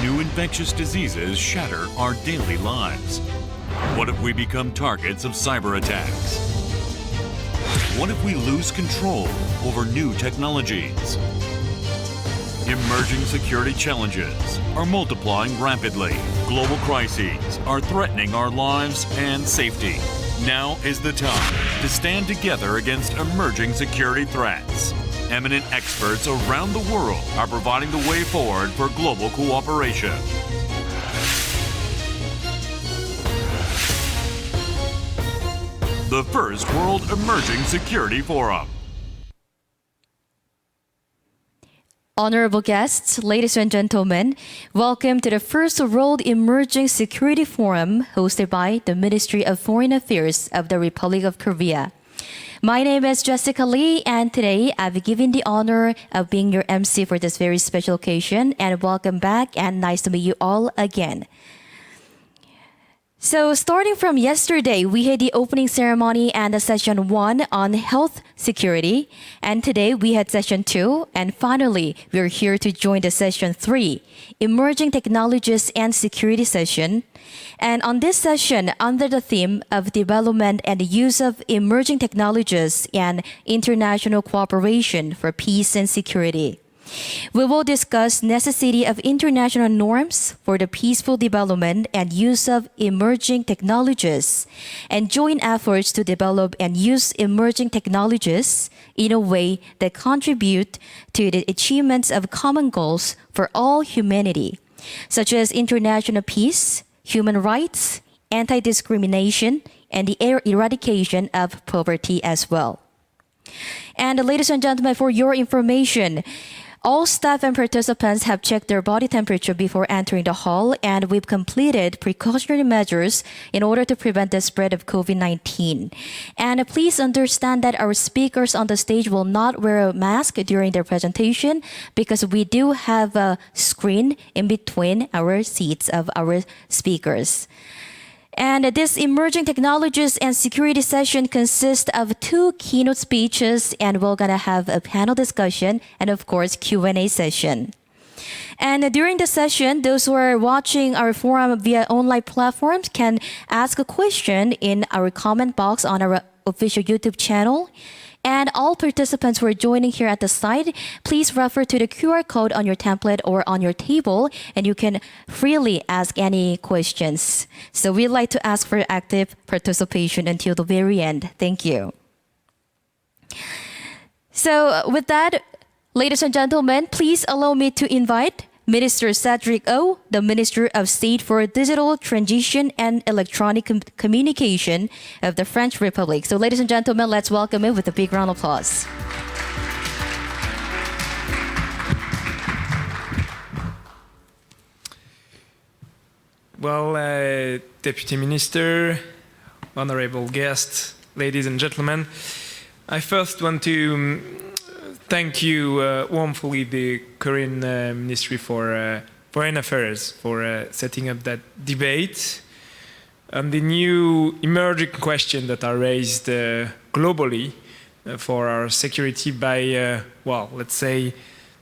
new infectious diseases shatter our daily lives? What if we become targets of cyber attacks? What if we lose control over new technologies? Emerging security challenges are multiplying rapidly. Global crises are threatening our lives and safety. Now is the time to stand together against emerging security threats. Eminent experts around the world are providing the way forward for global cooperation. The First World Emerging Security Forum. Honorable guests, ladies and gentlemen, welcome to the First World Emerging Security Forum hosted by the Ministry of Foreign Affairs of the Republic of Korea. My name is Jessica Lee, and today I've been given the honor of being your MC for this very special occasion, and welcome back and nice to meet you all again. So starting from yesterday, we had the opening ceremony and the session 1 on health security. And today we had session 2. And finally, we're here to join the session 3, emerging technologies and security session. And on this session, under the theme of development and the use of emerging technologies and international cooperation for peace and security, we will discuss necessity of international norms for the peaceful development and use of emerging technologies, and joint efforts to develop and use emerging technologies in a way that contribute to the achievements of common goals for all humanity, such as international peace, human rights, anti-discrimination, and the eradication of poverty as well. And ladies and gentlemen, for your information, all staff and participants have checked their body temperature before entering the hall, and we've completed precautionary measures in order to prevent the spread of COVID-19. And please understand that our speakers on the stage will not wear a mask during their presentation because we do have a screen in between our seats of our speakers. And this emerging technologies and security session consists of 2 keynote speeches, and we're gonna have a panel discussion and of course Q&A session. And during the session, those who are watching our forum via online platforms can ask a question in our comment box on our official YouTube channel. And all participants who are joining here at the site, please refer to the QR code on your template or on your table, and you can freely ask any questions. So we'd like to ask for active participation until the very end. Thank you. So with that, ladies and gentlemen, please allow me to invite Minister Cedric O, the Minister of State for Digital Transition and Electronic Communication of the French Republic. So ladies and gentlemen, let's welcome him with a big round of applause. Well, Deputy Minister, honorable guests, ladies and gentlemen, I first want to thank you warmly, the Korean Ministry for Foreign Affairs, for setting up that debate on the new emerging questions that are raised globally for our security by, well, let's say,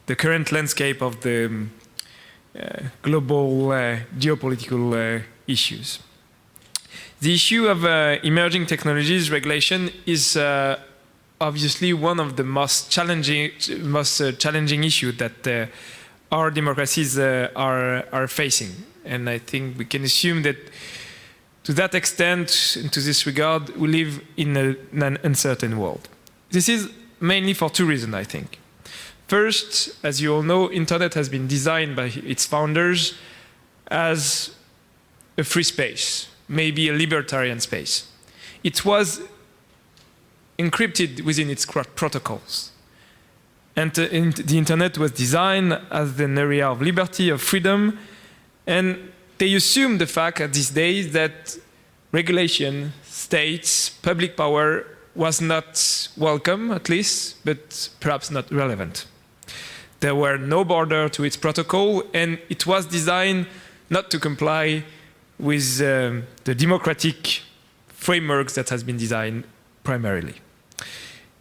the current landscape of the global geopolitical issues. The issue of emerging technologies regulation is obviously one of the most challenging issues that our democracies are facing. And I think we can assume that to that extent, and to this regard, we live in an uncertain world. This is mainly for 2 reasons, I think. First, as you all know, Internet has been designed by its founders as a free space, maybe a libertarian space. It was encrypted within its protocols. And the Internet was designed as an area of liberty, of freedom, and they assume the fact at these days that regulation, states, public power was not welcome, at least, but perhaps not relevant. There were no border to its protocol, and it was designed not to comply with the democratic frameworks that has been designed primarily.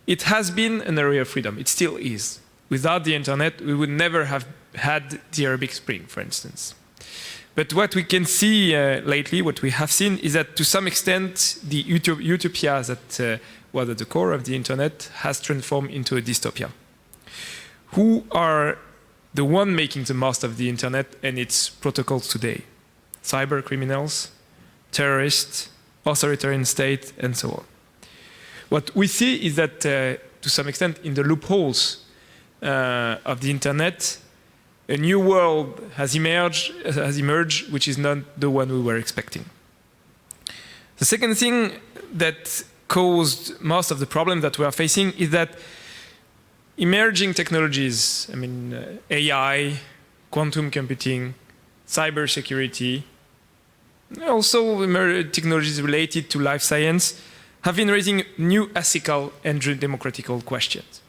It has been an area of freedom. It still is. Without the internet, we would never have had the Arabic Spring, for instance. But what we can see lately, what we have seen, is that to some extent, the utopia that was at the core of the internet has transformed into a dystopia. Who are the one making the most of the internet and its protocols today? Cyber criminals, terrorists, authoritarian state, and so on. What we see is that, to some extent, in the loopholes of the internet, a new world has emerged, which is not the one we were expecting. The second thing that caused most of the problems that we are facing is that emerging technologies, AI, quantum computing, cybersecurity, also technologies related to life science, have been raising new ethical and democratical questions.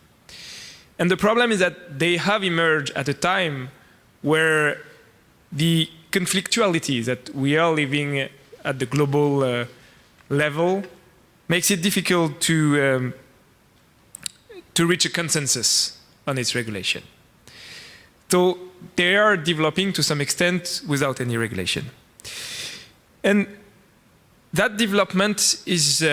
And the problem is that they have emerged at a time where the conflictuality that we are living at the global level makes it difficult to reach a consensus on its regulation. So they are developing to some extent without any regulation. And that development is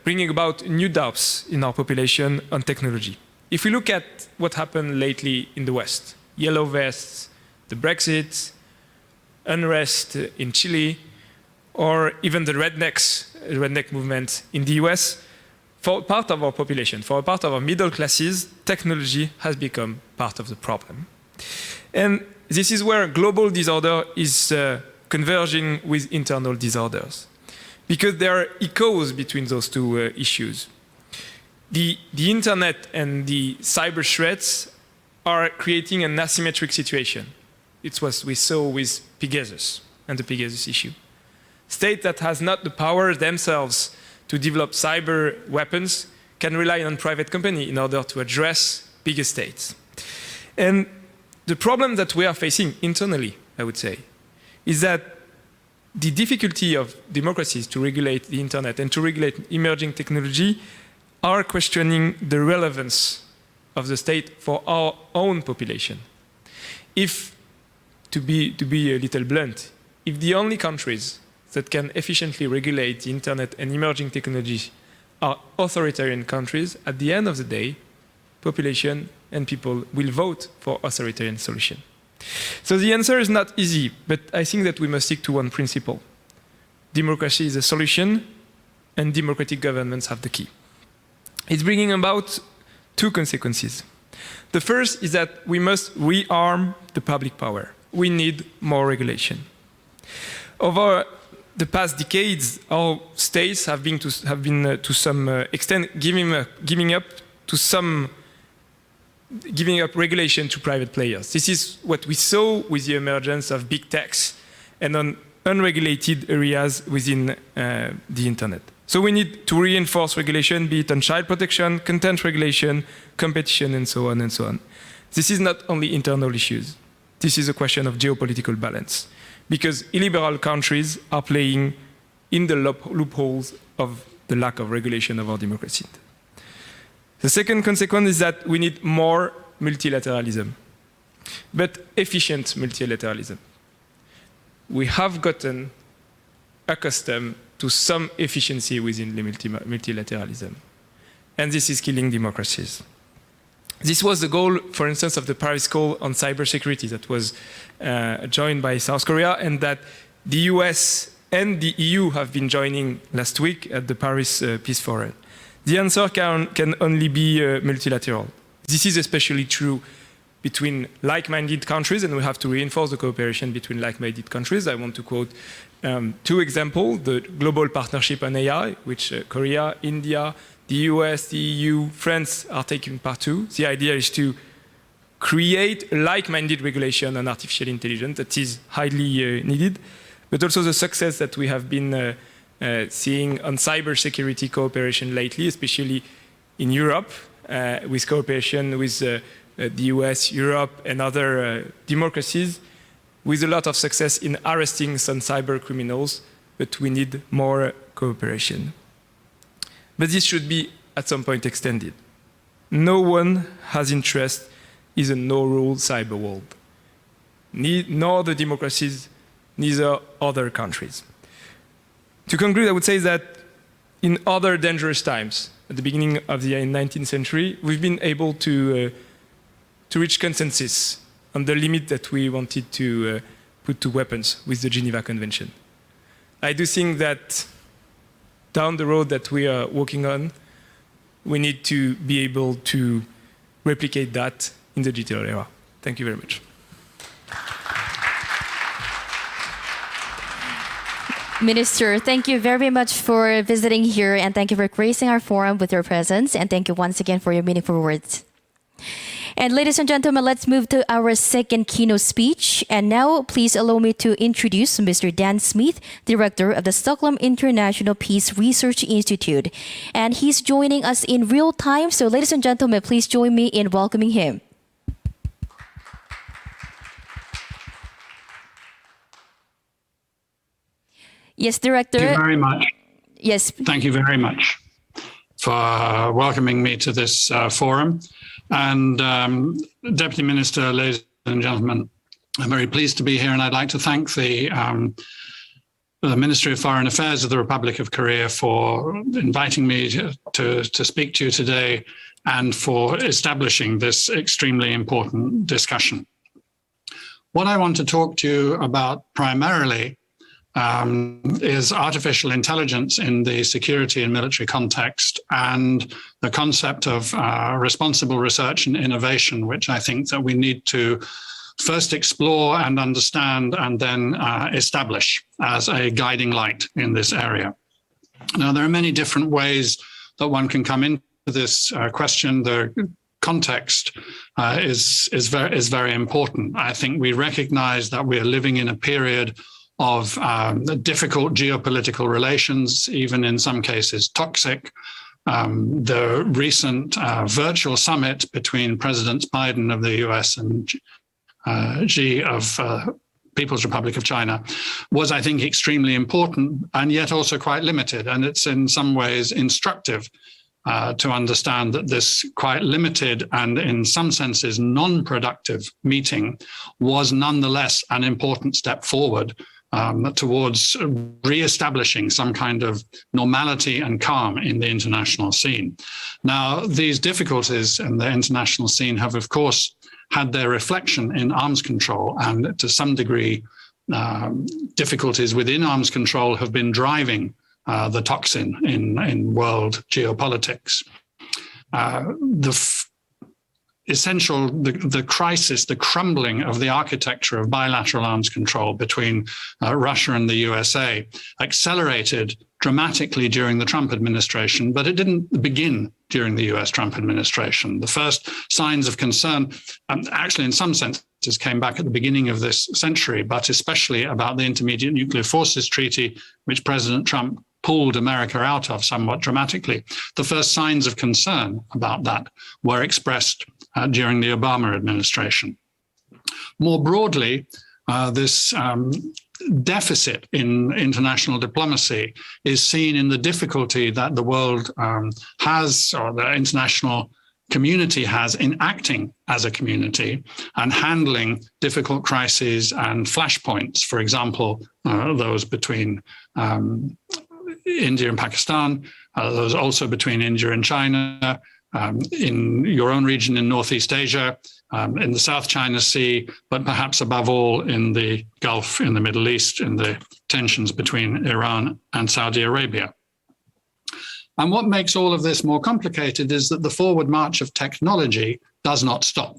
bringing about new doubts in our population on technology. If we look at what happened lately in the West, yellow vests, the Brexit, unrest in Chile, or even the redneck movement in the US, for part of our population, for a part of our middle classes, technology has become part of the problem. And this is where global disorder is converging with internal disorders, because there are echoes between those two issues. The internet and the cyber threats are creating an asymmetric situation. It's what we saw with Pegasus and the Pegasus issue. States that has not the power themselves to develop cyber weapons can rely on private company in order to address bigger states. And the problem that we are facing internally, I would say, is that the difficulty of democracies to regulate the internet and to regulate emerging technology are questioning the relevance of the state for our own population. If, to be a little blunt, if the only countries that can efficiently regulate the internet and emerging technologies are authoritarian countries, at the end of the day, population and people will vote for authoritarian solution. So the answer is not easy, but I think that we must stick to one principle. Democracy is a solution, and democratic governments have the key. It's bringing about two consequences. The first is that we must rearm the public power. We need more regulation. Over the past decades, our states have been to some extent giving up regulation to private players. This is what we saw with the emergence of big techs and on unregulated areas within the internet. So we need to reinforce regulation, be it on child protection, content regulation, competition, and so on and so on. This is not only internal issues. This is a question of geopolitical balance, because illiberal countries are playing in the loopholes of the lack of regulation of our democracy. The second consequence is that we need more multilateralism, but efficient multilateralism. We have gotten accustomed to some efficiency within the multilateralism, and this is killing democracies. This was the goal, for instance, of the Paris Call on cybersecurity that was joined by South Korea, and that the US and the EU have been joining last week at the Paris Peace Forum. The answer can only be multilateral. This is especially true between like-minded countries, and we have to reinforce the cooperation between like-minded countries. I want to quote two examples: the Global Partnership on AI, which Korea, India, the US, the EU, France are taking part to. The idea is to create a like-minded regulation on artificial intelligence that is highly needed, but also the success that we have been seeing on cybersecurity cooperation lately, especially in Europe, with cooperation with the US, Europe, and other democracies, with a lot of success in arresting some cyber criminals, but we need more cooperation. But this should be, at some point, extended. No one has interest in a no-rule cyber world. Nor the democracies, neither other countries. To conclude, I would say that in other dangerous times, at the beginning of the 19th century, we've been able to reach consensus on the limit that we wanted to put to weapons with the Geneva Convention. I do think that down the road that we are working on, we need to be able to replicate that in the digital era. Thank you very much. Minister, thank you very much for visiting here, and thank you for gracing our forum with your presence, and thank you once again for your meaningful words. And ladies and gentlemen, let's move to our second keynote speech. And now, please allow me to introduce Mr. Dan Smith, Director of the Stockholm International Peace Research Institute. And he's joining us in real time. So ladies and gentlemen, please join me in welcoming him. Yes, Director. Thank you very much. Yes. Thank you very much for welcoming me to this forum. And Deputy Minister, ladies and gentlemen, I'm very pleased to be here, and I'd like to thank the Ministry of Foreign Affairs of the Republic of Korea for inviting me to speak to you today and for establishing this extremely important discussion. What I want to talk to you about primarily is artificial intelligence in the security and military context, and the concept of responsible research and innovation, which I think that we need to first explore and understand and then establish as a guiding light in this area. Now, there are many different ways that one can come into this question. The context is very important. I think we recognize that we are living in a period of difficult geopolitical relations, even in some cases toxic. The recent virtual summit between President Biden of the US and Xi of People's Republic of China was, I think, extremely important and yet also quite limited. And it's in some ways instructive to understand that this quite limited and in some senses non-productive meeting was nonetheless an important step forward towards re-establishing some kind of normality and calm in the international scene. Now, these difficulties in the international scene have, of course, had their reflection in arms control, and to some degree, difficulties within arms control have been driving the toxin in world geopolitics. The crisis, the crumbling of the architecture of bilateral arms control between Russia and the USA accelerated dramatically during the Trump administration, but it didn't begin during the US Trump administration. The first signs of concern, actually in some senses, came back at the beginning of this century, but especially about the Intermediate Nuclear Forces Treaty, which President Trump pulled America out of somewhat dramatically. The first signs of concern about that were expressed during the Obama administration. More broadly, this deficit in international diplomacy is seen in the difficulty that the world has, or the international community has, in acting as a community and handling difficult crises and flashpoints. For example, those between India and Pakistan, those also between India and China, in your own region in Northeast Asia, in the South China Sea, but perhaps above all in the Gulf, in the Middle East, in the tensions between Iran and Saudi Arabia. And what makes all of this more complicated is that the forward march of technology does not stop.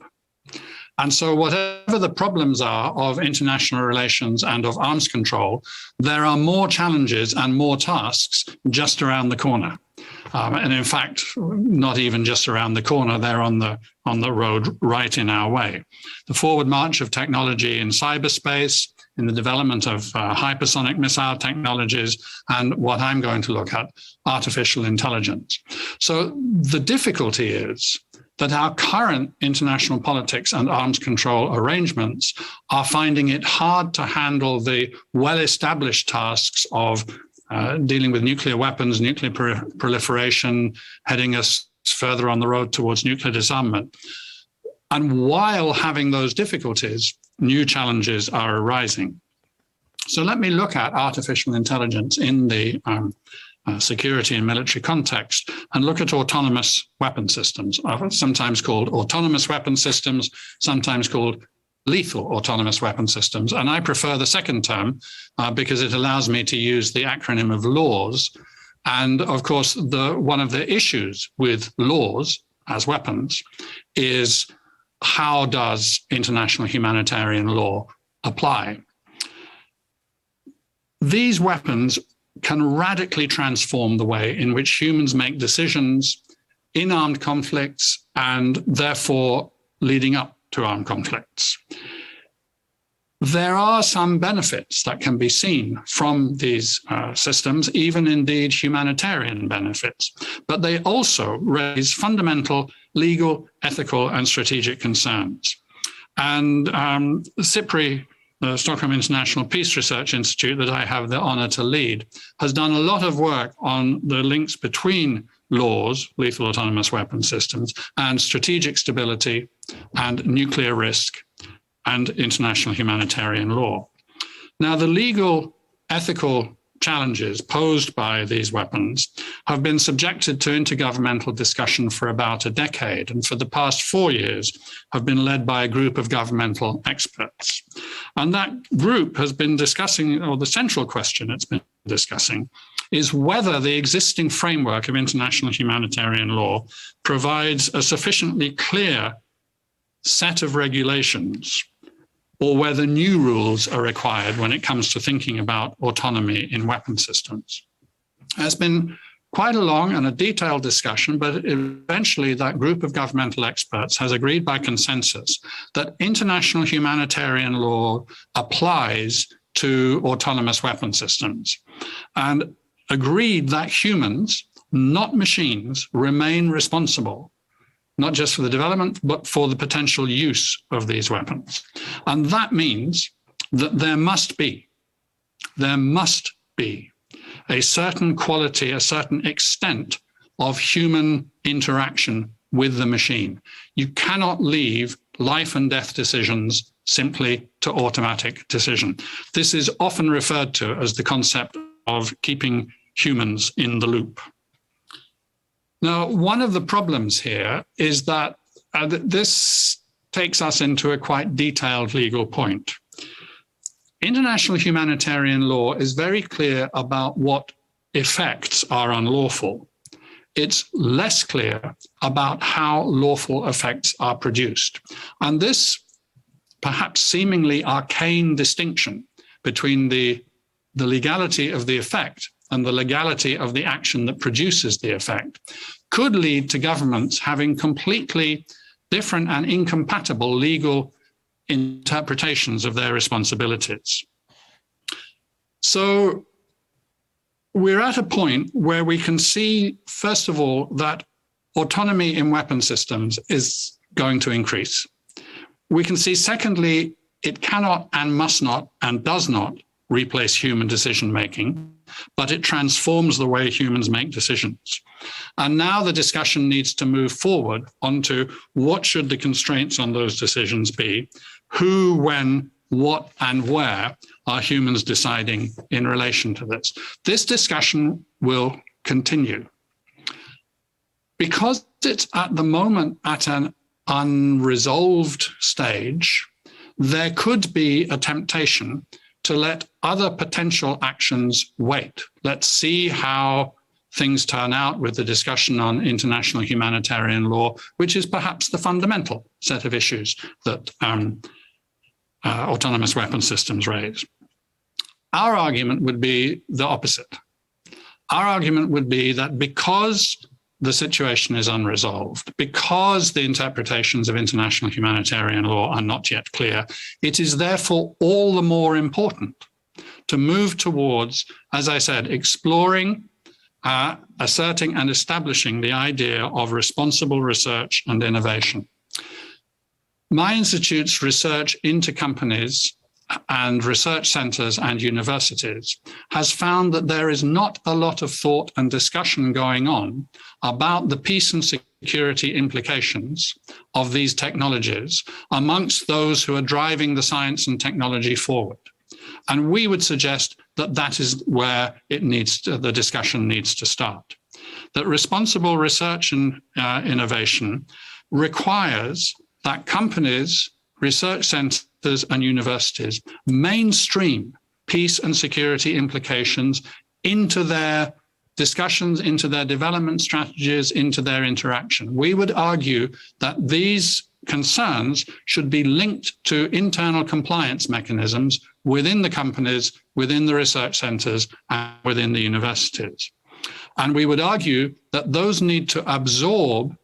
And so whatever the problems are of international relations and of arms control, there are more challenges and more tasks just around the corner. And in fact, not even just around the corner, they're on the road right in our way. The forward march of technology in cyberspace, in the development of hypersonic missile technologies, and what I'm going to look at, artificial intelligence. So the difficulty is that our current international politics and arms control arrangements are finding it hard to handle the well-established tasks of dealing with nuclear weapons, nuclear proliferation, heading us further on the road towards nuclear disarmament. And while having those difficulties, new challenges are arising. So let me look at artificial intelligence in the security and military context and look at autonomous weapon systems, sometimes called autonomous weapon systems, sometimes called lethal autonomous weapon systems. And I prefer the second term because it allows me to use the acronym of LAWS. And of course, one of the issues with laws as weapons is how does international humanitarian law apply? These weapons can radically transform the way in which humans make decisions in armed conflicts and therefore leading up to armed conflicts. There are some benefits that can be seen from these systems, even indeed humanitarian benefits, but they also raise fundamental legal, ethical, and strategic concerns. And SIPRI, the Stockholm International Peace Research Institute that I have the honor to lead, has done a lot of work on the links between LAWS, lethal autonomous weapon systems, and strategic stability and nuclear risk and international humanitarian law. Now, the legal, ethical challenges posed by these weapons have been subjected to intergovernmental discussion for about a decade, and for the past 4 years have been led by a group of governmental experts. And that group has been discussing, or the central question it's been discussing, is whether the existing framework of international humanitarian law provides a sufficiently clear set of regulations, or whether new rules are required when it comes to thinking about autonomy in weapon systems. There's been quite a long and a detailed discussion, but eventually that group of governmental experts has agreed by consensus that international humanitarian law applies to autonomous weapon systems, and agreed that humans, not machines, remain responsible not just for the development, but for the potential use of these weapons. And that means that there must be a certain quality, a certain extent of human interaction with the machine. You cannot leave life and death decisions simply to automatic decision. This is often referred to as the concept of keeping humans in the loop. Now, one of the problems here is that this takes us into a quite detailed legal point. International humanitarian law is very clear about what effects are unlawful. It's less clear about how lawful effects are produced. And this perhaps seemingly arcane distinction between the legality of the effect and the legality of the action that produces the effect could lead to governments having completely different and incompatible legal interpretations of their responsibilities. So we're at a point where we can see, first of all, that autonomy in weapon systems is going to increase. We can see, secondly, it cannot and must not and does not replace human decision-making, but it transforms the way humans make decisions. And now the discussion needs to move forward onto what should the constraints on those decisions be, who, when, what, and where are humans deciding in relation to this. This discussion will continue. Because it's at the moment at an unresolved stage, there could be a temptation to let other potential actions wait. Let's see how things turn out with the discussion on international humanitarian law, which is perhaps the fundamental set of issues that autonomous weapon systems raise. Our argument would be the opposite. Our argument would be that because the situation is unresolved, because the interpretations of international humanitarian law are not yet clear, it is therefore all the more important to move towards, as I said, exploring, asserting and establishing the idea of responsible research and innovation. My institute's research into companies and research centers and universities has found that there is not a lot of thought and discussion going on about the peace and security implications of these technologies amongst those who are driving the science and technology forward. And we would suggest that that is where the discussion needs to start. That responsible research and innovation requires that companies, research centers, and universities mainstream peace and security implications into their discussions, into their development strategies, into their interaction. We would argue that these concerns should be linked to internal compliance mechanisms within the companies, within the research centers, and within the universities. And we would argue that those need to absorb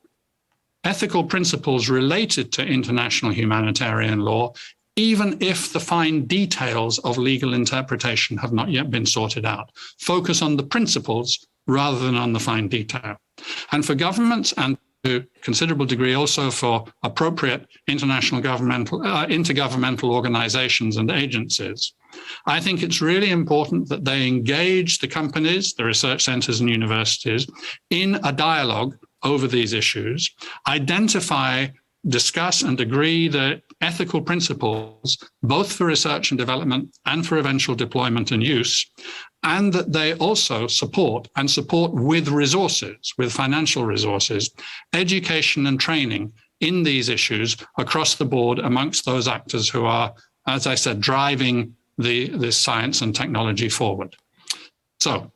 ethical principles related to international humanitarian law, even if the fine details of legal interpretation have not yet been sorted out. Focus on the principles rather than on the fine detail. And for governments, and to a considerable degree also for appropriate intergovernmental organizations and agencies, I think it's really important that they engage the companies, the research centers and universities in a dialogue over these issues, identify, discuss and agree the ethical principles, both for research and development and for eventual deployment and use, and that they also support with resources, with financial resources, education and training in these issues across the board amongst those actors who are, as I said, driving this science and technology forward. So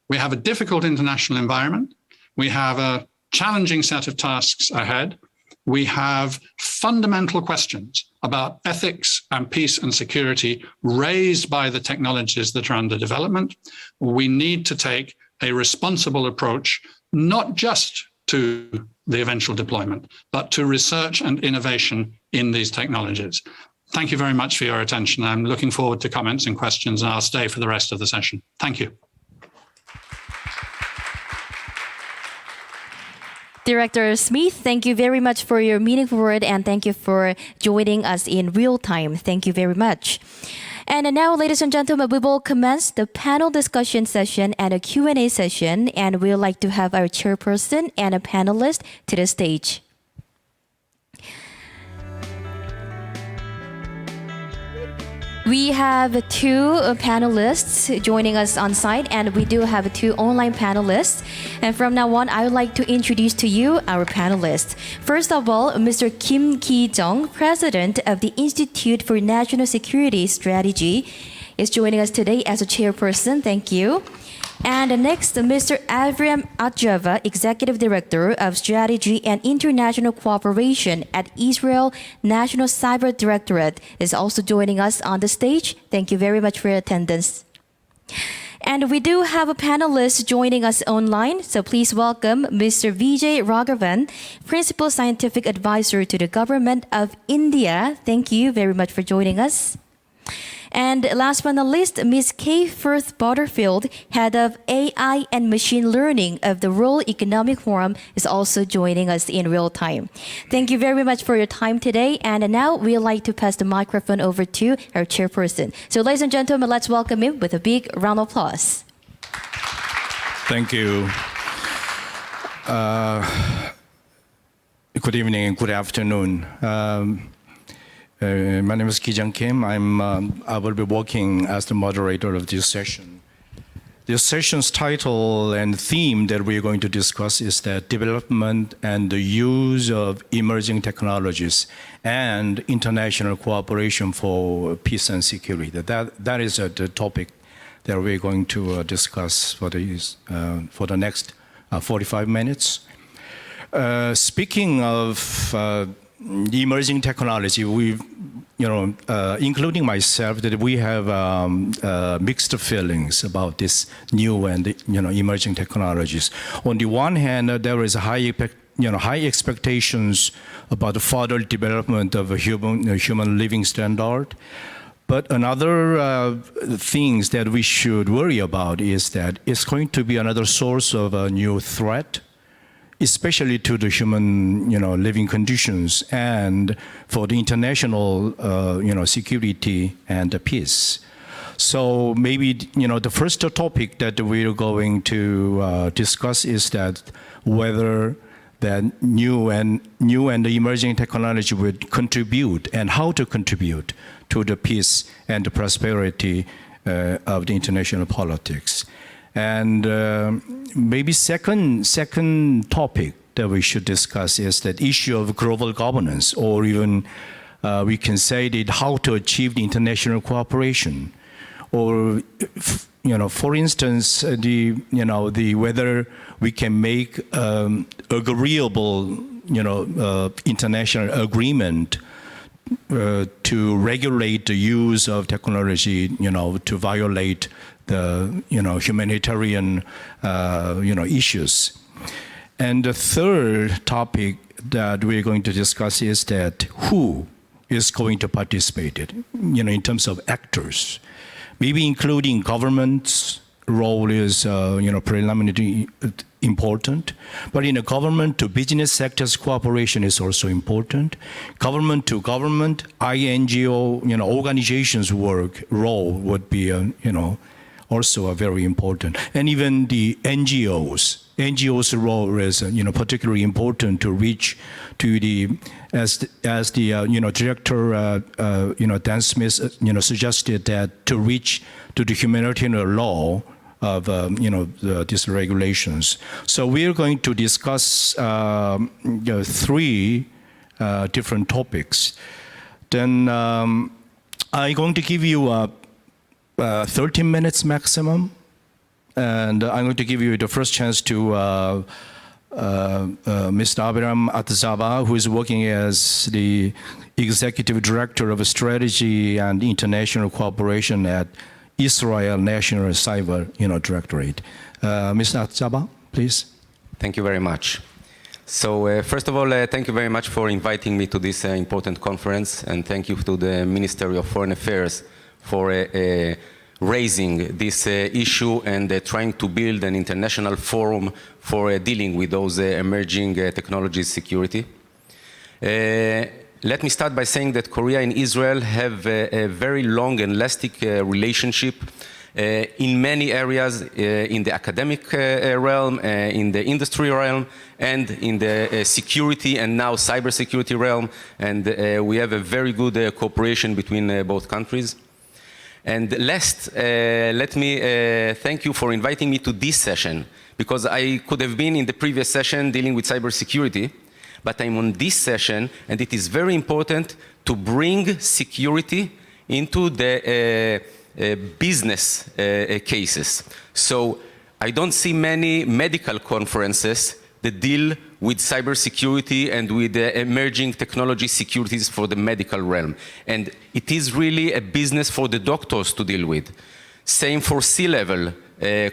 we have a difficult international environment. We have a challenging set of tasks ahead. We have fundamental questions about ethics and peace and security raised by the technologies that are under development. We need to take a responsible approach, not just to the eventual deployment, but to research and innovation in these technologies. Thank you very much for your attention. I'm looking forward to comments and questions, and I'll stay for the rest of the session. Thank you. Director Smith, thank you very much for your meaningful word, and thank you for joining us in real time. Thank you very much. And now, ladies and gentlemen, we will commence the panel discussion session and a Q&A session, and we would like to have our chairperson and a panelist to the stage. We have two panelists joining us on site, and we do have two online panelists. And from now on, I would like to introduce to you our panelists. First of all, Mr. Kim Ki-jung, President of the Institute for National Security Strategy, is joining us today as a chairperson. Thank you. And next, Mr. Avram Atjava, Executive Director of Strategy and International Cooperation at Israel National Cyber Directorate, is also joining us on the stage. Thank you very much for your attendance. And we do have a panelist joining us online, so please welcome Mr. Vijay Raghavan, Principal Scientific Advisor to the Government of India. Thank you very much for joining us. And last but not least, Ms. Kay Firth Butterfield, Head of AI and Machine Learning of the World Economic Forum, is also joining us in real time. Thank you very much for your time today. And now we'd like to pass the microphone over to our chairperson. So ladies and gentlemen, let's welcome him with a big round of applause. Thank you. Good evening and good afternoon. My name is Ki-jung Kim. I will be working as the moderator of this session. This session's title and theme that we're going to discuss is the development and the use of emerging technologies and international cooperation for peace and security. That is the topic that we're going to discuss for the next 45 minutes. Speaking of emerging technology, including myself, that we have mixed feelings about this new and emerging technologies. On the one hand, there is high expectations about the further development of a human living standard. But another things that we should worry about is that it's going to be another source of a new threat, especially to the human, living conditions and for the international, security and peace. So maybe, the first topic that we're going to discuss is that whether that new and emerging technology would contribute and how to contribute to the peace and the prosperity of the international politics. And maybe second topic that we should discuss is that issue of global governance, or even we can say that how to achieve the international cooperation, or for instance, the whether we can make agreeable international agreement to regulate the use of technology, to violate the humanitarian issues. And the third topic that we're going to discuss is that who is going to participate in terms of actors, maybe including government's role is preliminarily important, but in a government to business sectors cooperation is also important. Government to government, INGO, organizations work role would be also very important, and even the NGOs' role is particularly important to reach to the as the director Dan Smith suggested that to reach to the humanitarian law of these regulations. So we are going to discuss three different topics. Then I'm going to give you 13 minutes maximum, and I'm going to give you the first chance to Mr. Abraham Atzava, who is working as the Executive Director of Strategy and International Cooperation at Israel National Cyber Directorate. Mr. Atzava, please. Thank you very much. So first of all, thank you very much for inviting me to this important conference, and thank you to the Ministry of Foreign Affairs for raising this issue and trying to build an international forum for dealing with those emerging technologies security. Let me start by saying that Korea and Israel have a very long and lasting relationship in many areas, in the academic realm, in the industry realm, and in the security and now cybersecurity realm. And we have a very good cooperation between both countries. And last, let me thank you for inviting me to this session, because I could have been in the previous session dealing with cybersecurity, but I'm on this session, and it is very important to bring security into the business cases. So I don't see many medical conferences that deal with cybersecurity and with emerging technology securities for the medical realm. And it is really a business for the doctors to deal with. Same for C-level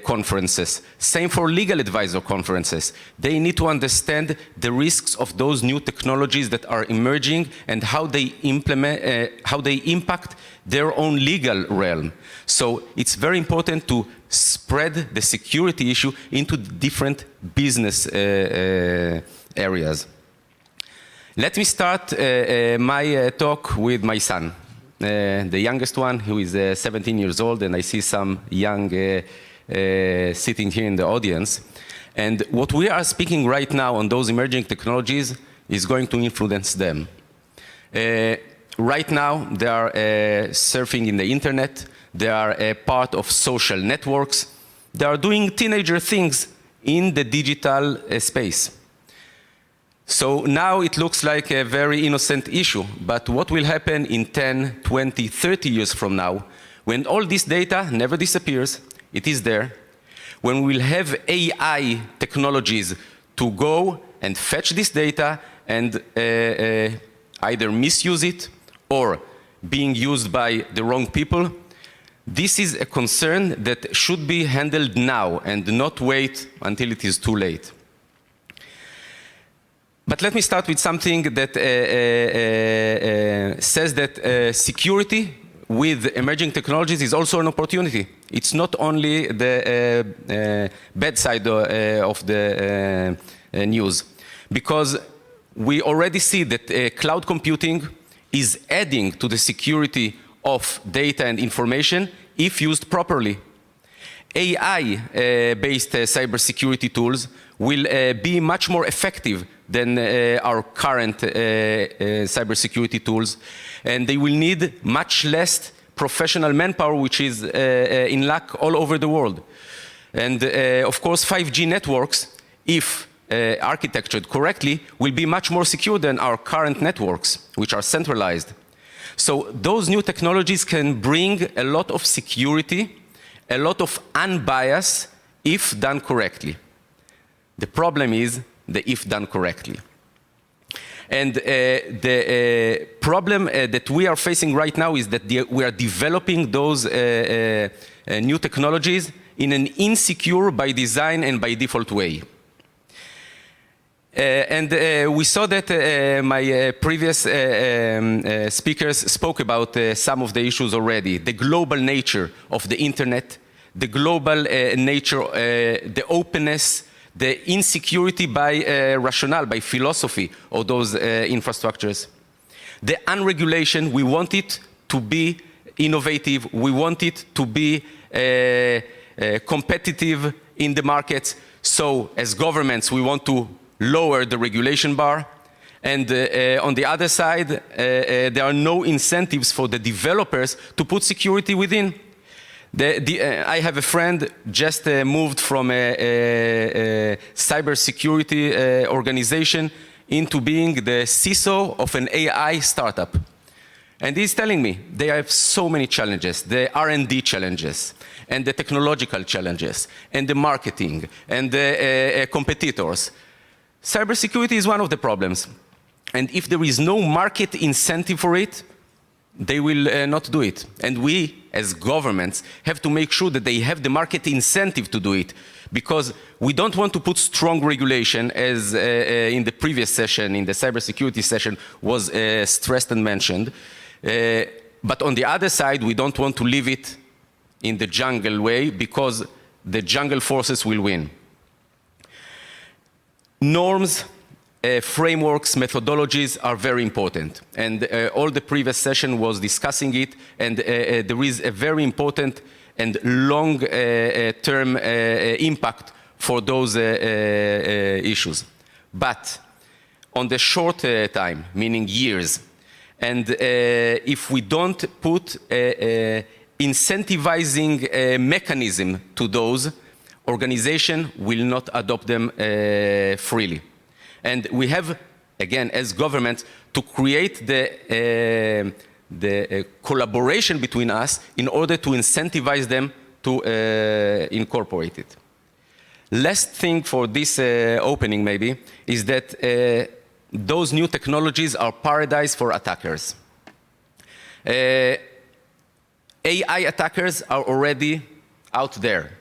conferences, same for legal advisor conferences. They need to understand the risks of those new technologies that are emerging and how they impact their own legal realm. So it's very important to spread the security issue into different business areas. Let me start my talk with my son, the youngest one, who is 17 years old, and I see some young sitting here in the audience. And what we are speaking right now on those emerging technologies is going to influence them. Right now, they are surfing in the internet. They are a part of social networks. They are doing teenager things in the digital space. So now it looks like a very innocent issue, but what will happen in 10, 20, 30 years from now, when all this data never disappears, it is there, when we will have AI technologies to go and fetch this data and either misuse it or being used by the wrong people, this is a concern that should be handled now and not wait until it is too late. But let me start with something that says that security with emerging technologies is also an opportunity. It's not only the bad side of the news, because we already see that cloud computing is adding to the security of data and information if used properly. AI-based cybersecurity tools will be much more effective than our current cybersecurity tools, and they will need much less professional manpower, which is in lack all over the world. And of course, 5G networks, if architectured correctly, will be much more secure than our current networks, which are centralized. So those new technologies can bring a lot of security, a lot of unbiased, if done correctly. The problem is the if done correctly. And the problem that we are facing right now is that we are developing those new technologies in an insecure by design and by default way. We saw that my previous speakers spoke about some of the issues already. The global nature of the internet, the global nature, the openness, the insecurity by rationale, by philosophy of those infrastructures. The unregulation, we want it to be innovative, we want it to be competitive in the markets. So as governments, we want to lower the regulation bar. And on the other side, there are no incentives for the developers to put security within. I have a friend just moved from a cybersecurity organization into being the CISO of an AI startup. And he's telling me they have so many challenges, the R&D challenges, and the technological challenges, and the marketing, and the competitors. Cybersecurity is one of the problems. And if there is no market incentive for it, they will not do it. And we, as governments, have to make sure that they have the market incentive to do it. Because we don't want to put strong regulation, as in the previous session, in the cybersecurity session, was stressed and mentioned. But on the other side, we don't want to leave it in the jungle way, because the jungle forces will win. Norms, frameworks, methodologies are very important. And all the previous session was discussing it, and there is a very important and long-term impact for those issues. But on the short time, meaning years, and if we don't put incentivizing mechanism to those, organization will not adopt them freely. And we have, again, as governments, to create the collaboration between us in order to incentivize them to incorporate it. Last thing for this opening, maybe, is that those new technologies are paradise for attackers. AI attackers are already out there,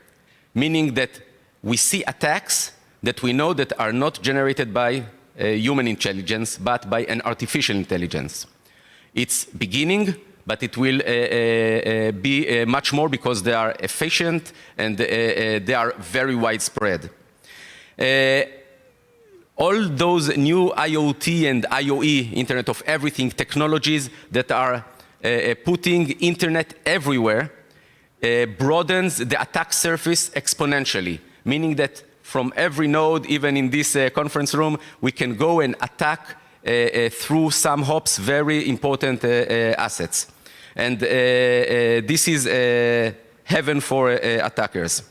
meaning that we see attacks that we know that are not generated by human intelligence, but by an artificial intelligence. It's beginning, but it will be much more because they are efficient and they are very widespread. All those new IoT and IoE, Internet of Everything technologies that are putting internet everywhere broadens the attack surface exponentially, meaning that from every node, even in this conference room, we can go and attack through some hops very important assets. And this is heaven for attackers.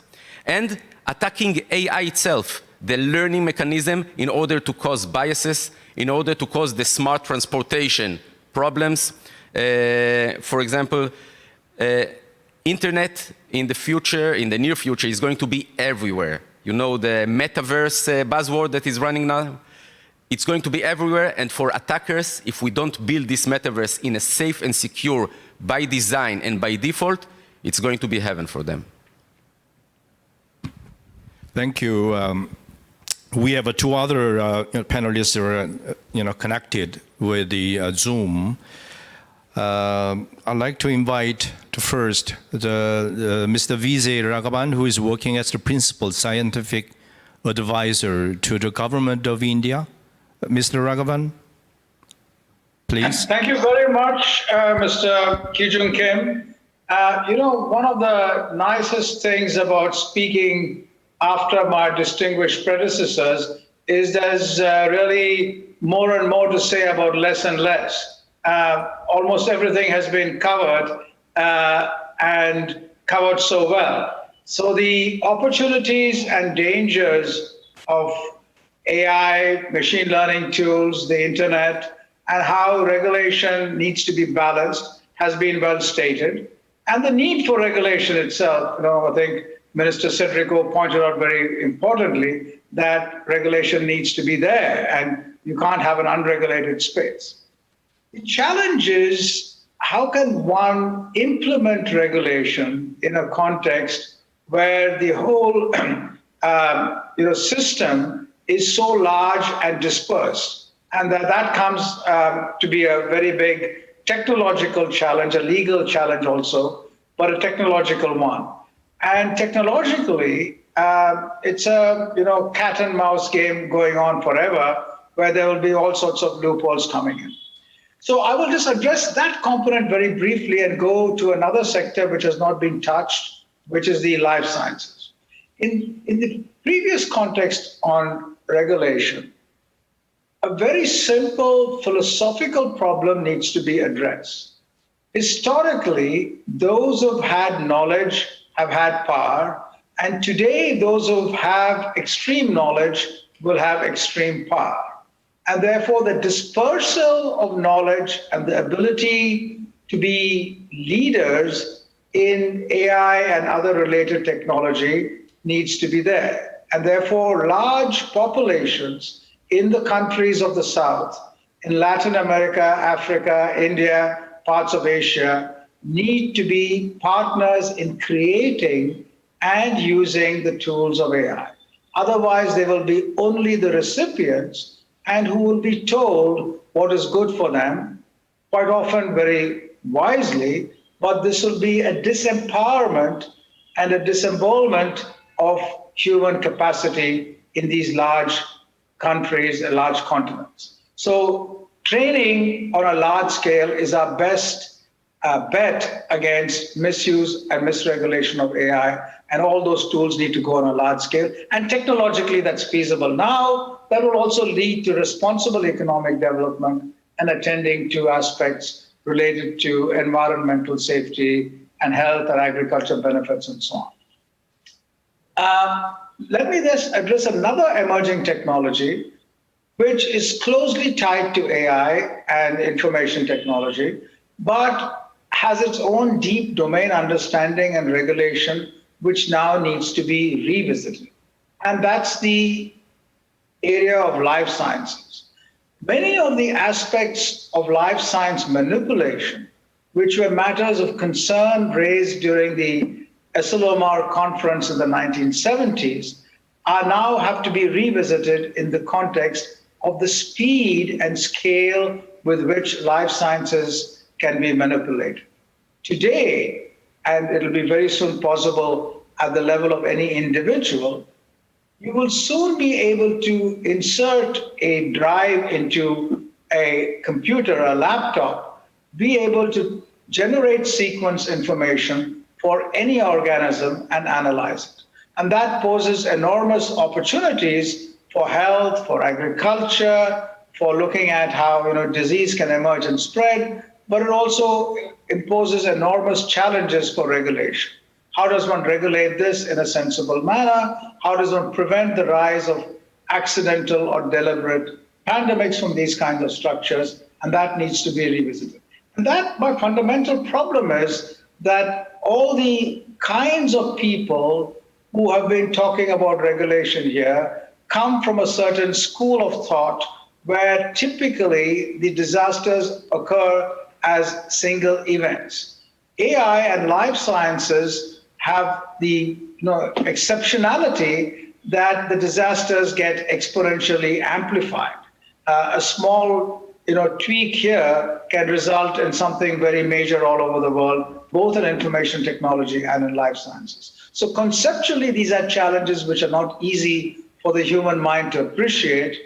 And attacking AI itself, the learning mechanism, in order to cause biases, in order to cause the smart transportation problems. For example, internet in the future, in the near future, is going to be everywhere. You know the metaverse buzzword that is running now? It's going to be everywhere, and for attackers, if we don't build this metaverse in a safe and secure by design and by default, it's going to be heaven for them. Thank you. We have two other panelists who are connected with the Zoom. I'd like to invite first Mr. Vijay Raghavan, who is working as the principal scientific advisor to the government of India. Mr. Raghavan, please. Thank you very much, Mr. Ki-Jung Kim. One of the nicest things about speaking after my distinguished predecessors is there's really more and more to say about less and less. Almost everything has been covered and covered so well. So the opportunities and dangers of AI, machine learning tools, the internet, and how regulation needs to be balanced has been well stated. And the need for regulation itself, I think Minister Cedrico pointed out very importantly that regulation needs to be there and you can't have an unregulated space. The challenge is how can one implement regulation in a context where the whole system is so large and dispersed, and that comes to be a very big technological challenge, a legal challenge also, but a technological one. And technologically, it's a cat and mouse game going on forever, where there will be all sorts of loopholes coming in. So I will just address that component very briefly and go to another sector which has not been touched, which is the life sciences. In the previous context on regulation, a very simple philosophical problem needs to be addressed. Historically, those who've had knowledge have had power, and today those who have extreme knowledge will have extreme power. And therefore, the dispersal of knowledge and the ability to be leaders in AI and other related technology needs to be there. And therefore, large populations in the countries of the South, in Latin America, Africa, India, parts of Asia, need to be partners in creating and using the tools of AI. Otherwise, they will be only the recipients and who will be told what is good for them, quite often very wisely, but this will be a disempowerment and a disembowelment of human capacity in these large countries and large continents. So training on a large scale is our best bet against misuse and misregulation of AI, and all those tools need to go on a large scale. And technologically, that's feasible now. That will also lead to responsible economic development and attending to aspects related to environmental safety and health and agriculture benefits and so on. Let me just address another emerging technology, which is closely tied to AI and information technology, but has its own deep domain understanding and regulation, which now needs to be revisited. And that's the area of life sciences. Many of the aspects of life science manipulation, which were matters of concern raised during the Essilomar conference in the 1970s, are now have to be revisited in the context of the speed and scale with which life sciences can be manipulated. Today, and it'll be very soon possible at the level of any individual, you will soon be able to insert a drive into a computer, a laptop, be able to generate sequence information for any organism and analyze it. And that poses enormous opportunities for health, for agriculture, for looking at how disease can emerge and spread, but it also imposes enormous challenges for regulation. How does one regulate this in a sensible manner? How does one prevent the rise of accidental or deliberate pandemics from these kinds of structures? And that needs to be revisited. And that, my fundamental problem is that all the kinds of people who have been talking about regulation here come from a certain school of thought where typically the disasters occur as single events. AI and life sciences have the exceptionality that the disasters get exponentially amplified. A small tweak here can result in something very major all over the world, both in information technology and in life sciences. So conceptually, these are challenges which are not easy for the human mind to appreciate.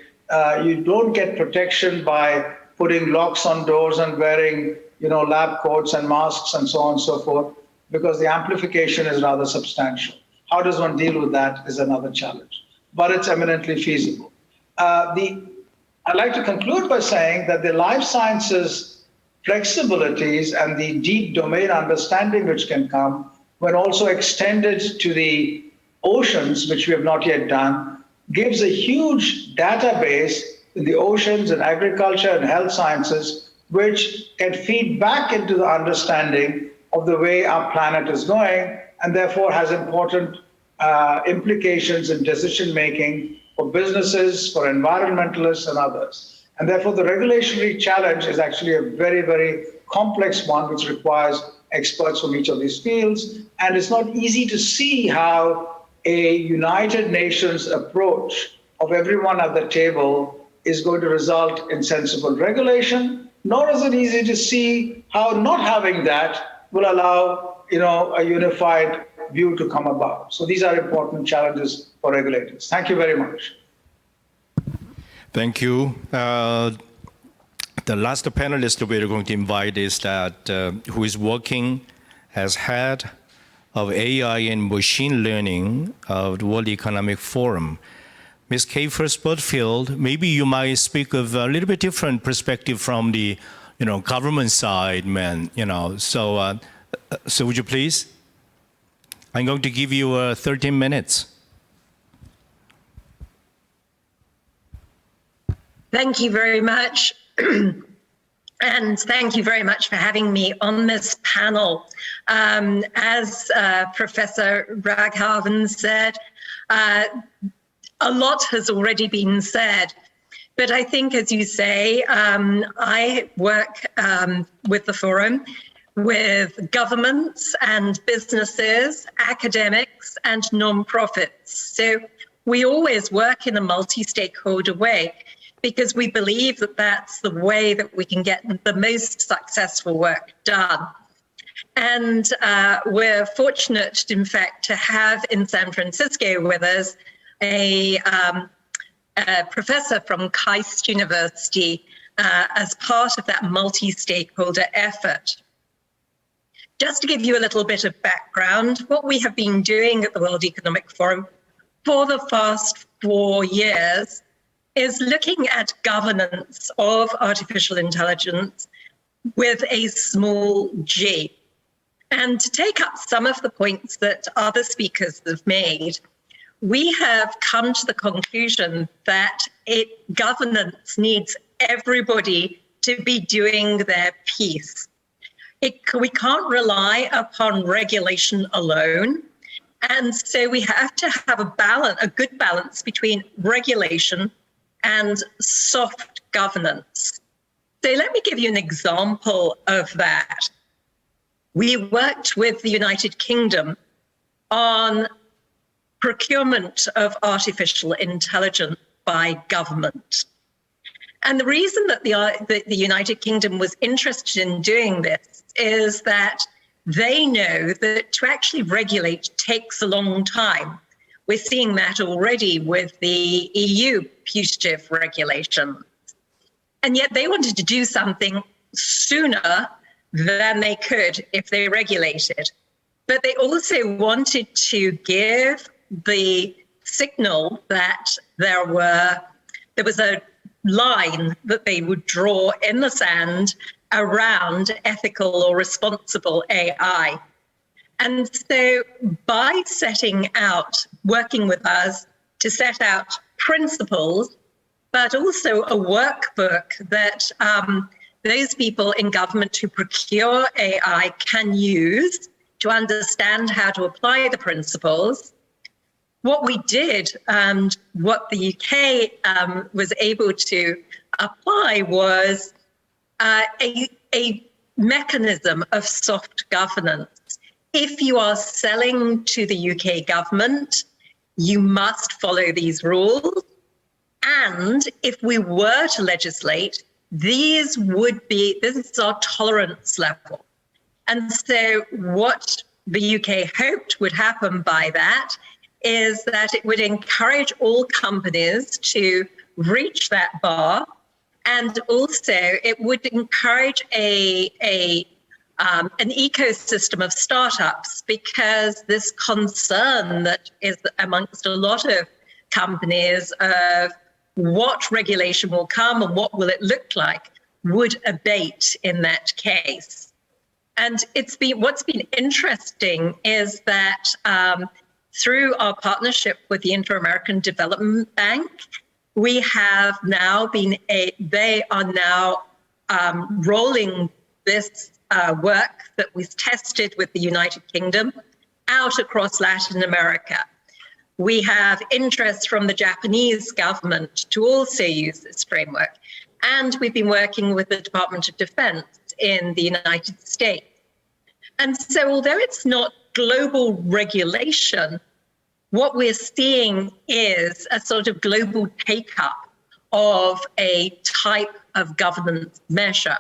You don't get protection by putting locks on doors and wearing lab coats and masks and so on and so forth, because the amplification is rather substantial. How does one deal with that is another challenge, but it's eminently feasible. I'd like to conclude by saying that the life sciences flexibilities and the deep domain understanding which can come when also extended to the oceans, which we have not yet done, gives a huge database in the oceans and agriculture and health sciences, which can feed back into the understanding of the way our planet is going, and therefore has important implications in decision-making for businesses, for environmentalists and others. And therefore the regulatory challenge is actually a very, very complex one, which requires experts from each of these fields. And it's not easy to see how a United Nations approach of everyone at the table is going to result in sensible regulation, nor is it easy to see how not having that will allow, a unified view to come about. So these are important challenges for regulators. Thank you very much. Thank you. The last panelist we're going to invite is that who is working as head of AI and machine learning of the World Economic Forum. Ms. Kay First-Butterfield, maybe you might speak of a little bit different perspective from the, government side, man. So would you please? I'm going to give you 13 minutes. Thank you very much. And thank you very much for having me on this panel. As Professor Raghavan said, a lot has already been said. But I think, as you say, I work with the forum, with governments and businesses, academics and nonprofits. So we always work in a multi-stakeholder way, because we believe that that's the way that we can get the most successful work done. And we're fortunate, in fact, to have in San Francisco with us a professor from KAIST University as part of that multi-stakeholder effort. Just to give you a little bit of background, what we have been doing at the World Economic Forum for the past 4 years is looking at governance of artificial intelligence with a small g. And to take up some of the points that other speakers have made, we have come to the conclusion that governance needs everybody to be doing their piece. We can't rely upon regulation alone. And so we have to have a good balance between regulation and soft governance. So let me give you an example of that. We worked with the United Kingdom on procurement of artificial intelligence by government. And the reason that the United Kingdom was interested in doing this is that they know that to actually regulate takes a long time. We're seeing that already with the EU putative regulations. And yet they wanted to do something sooner than they could if they regulated. But they also wanted to give the signal that there was a line that they would draw in the sand around ethical or responsible AI. And so by working with us to set out principles, but also a workbook that those people in government who procure AI can use to understand how to apply the principles. What we did and what the UK was able to apply was a mechanism of soft governance. If you are selling to the UK government, you must follow these rules. And if we were to legislate, this is our tolerance level. And so what the UK hoped would happen by that is that it would encourage all companies to reach that bar. And also it would encourage a an ecosystem of startups, because this concern that is amongst a lot of companies of what regulation will come and what will it look like would abate in that case. And what's been interesting is that through our partnership with the Inter-American Development Bank, we have now they are now rolling this work that was tested with the United Kingdom out across Latin America. We have interest from the Japanese government to also use this framework. And we've been working with the Department of Defense in the United States. And so although it's not global regulation, what we're seeing is a sort of global take-up of a type of governance measure.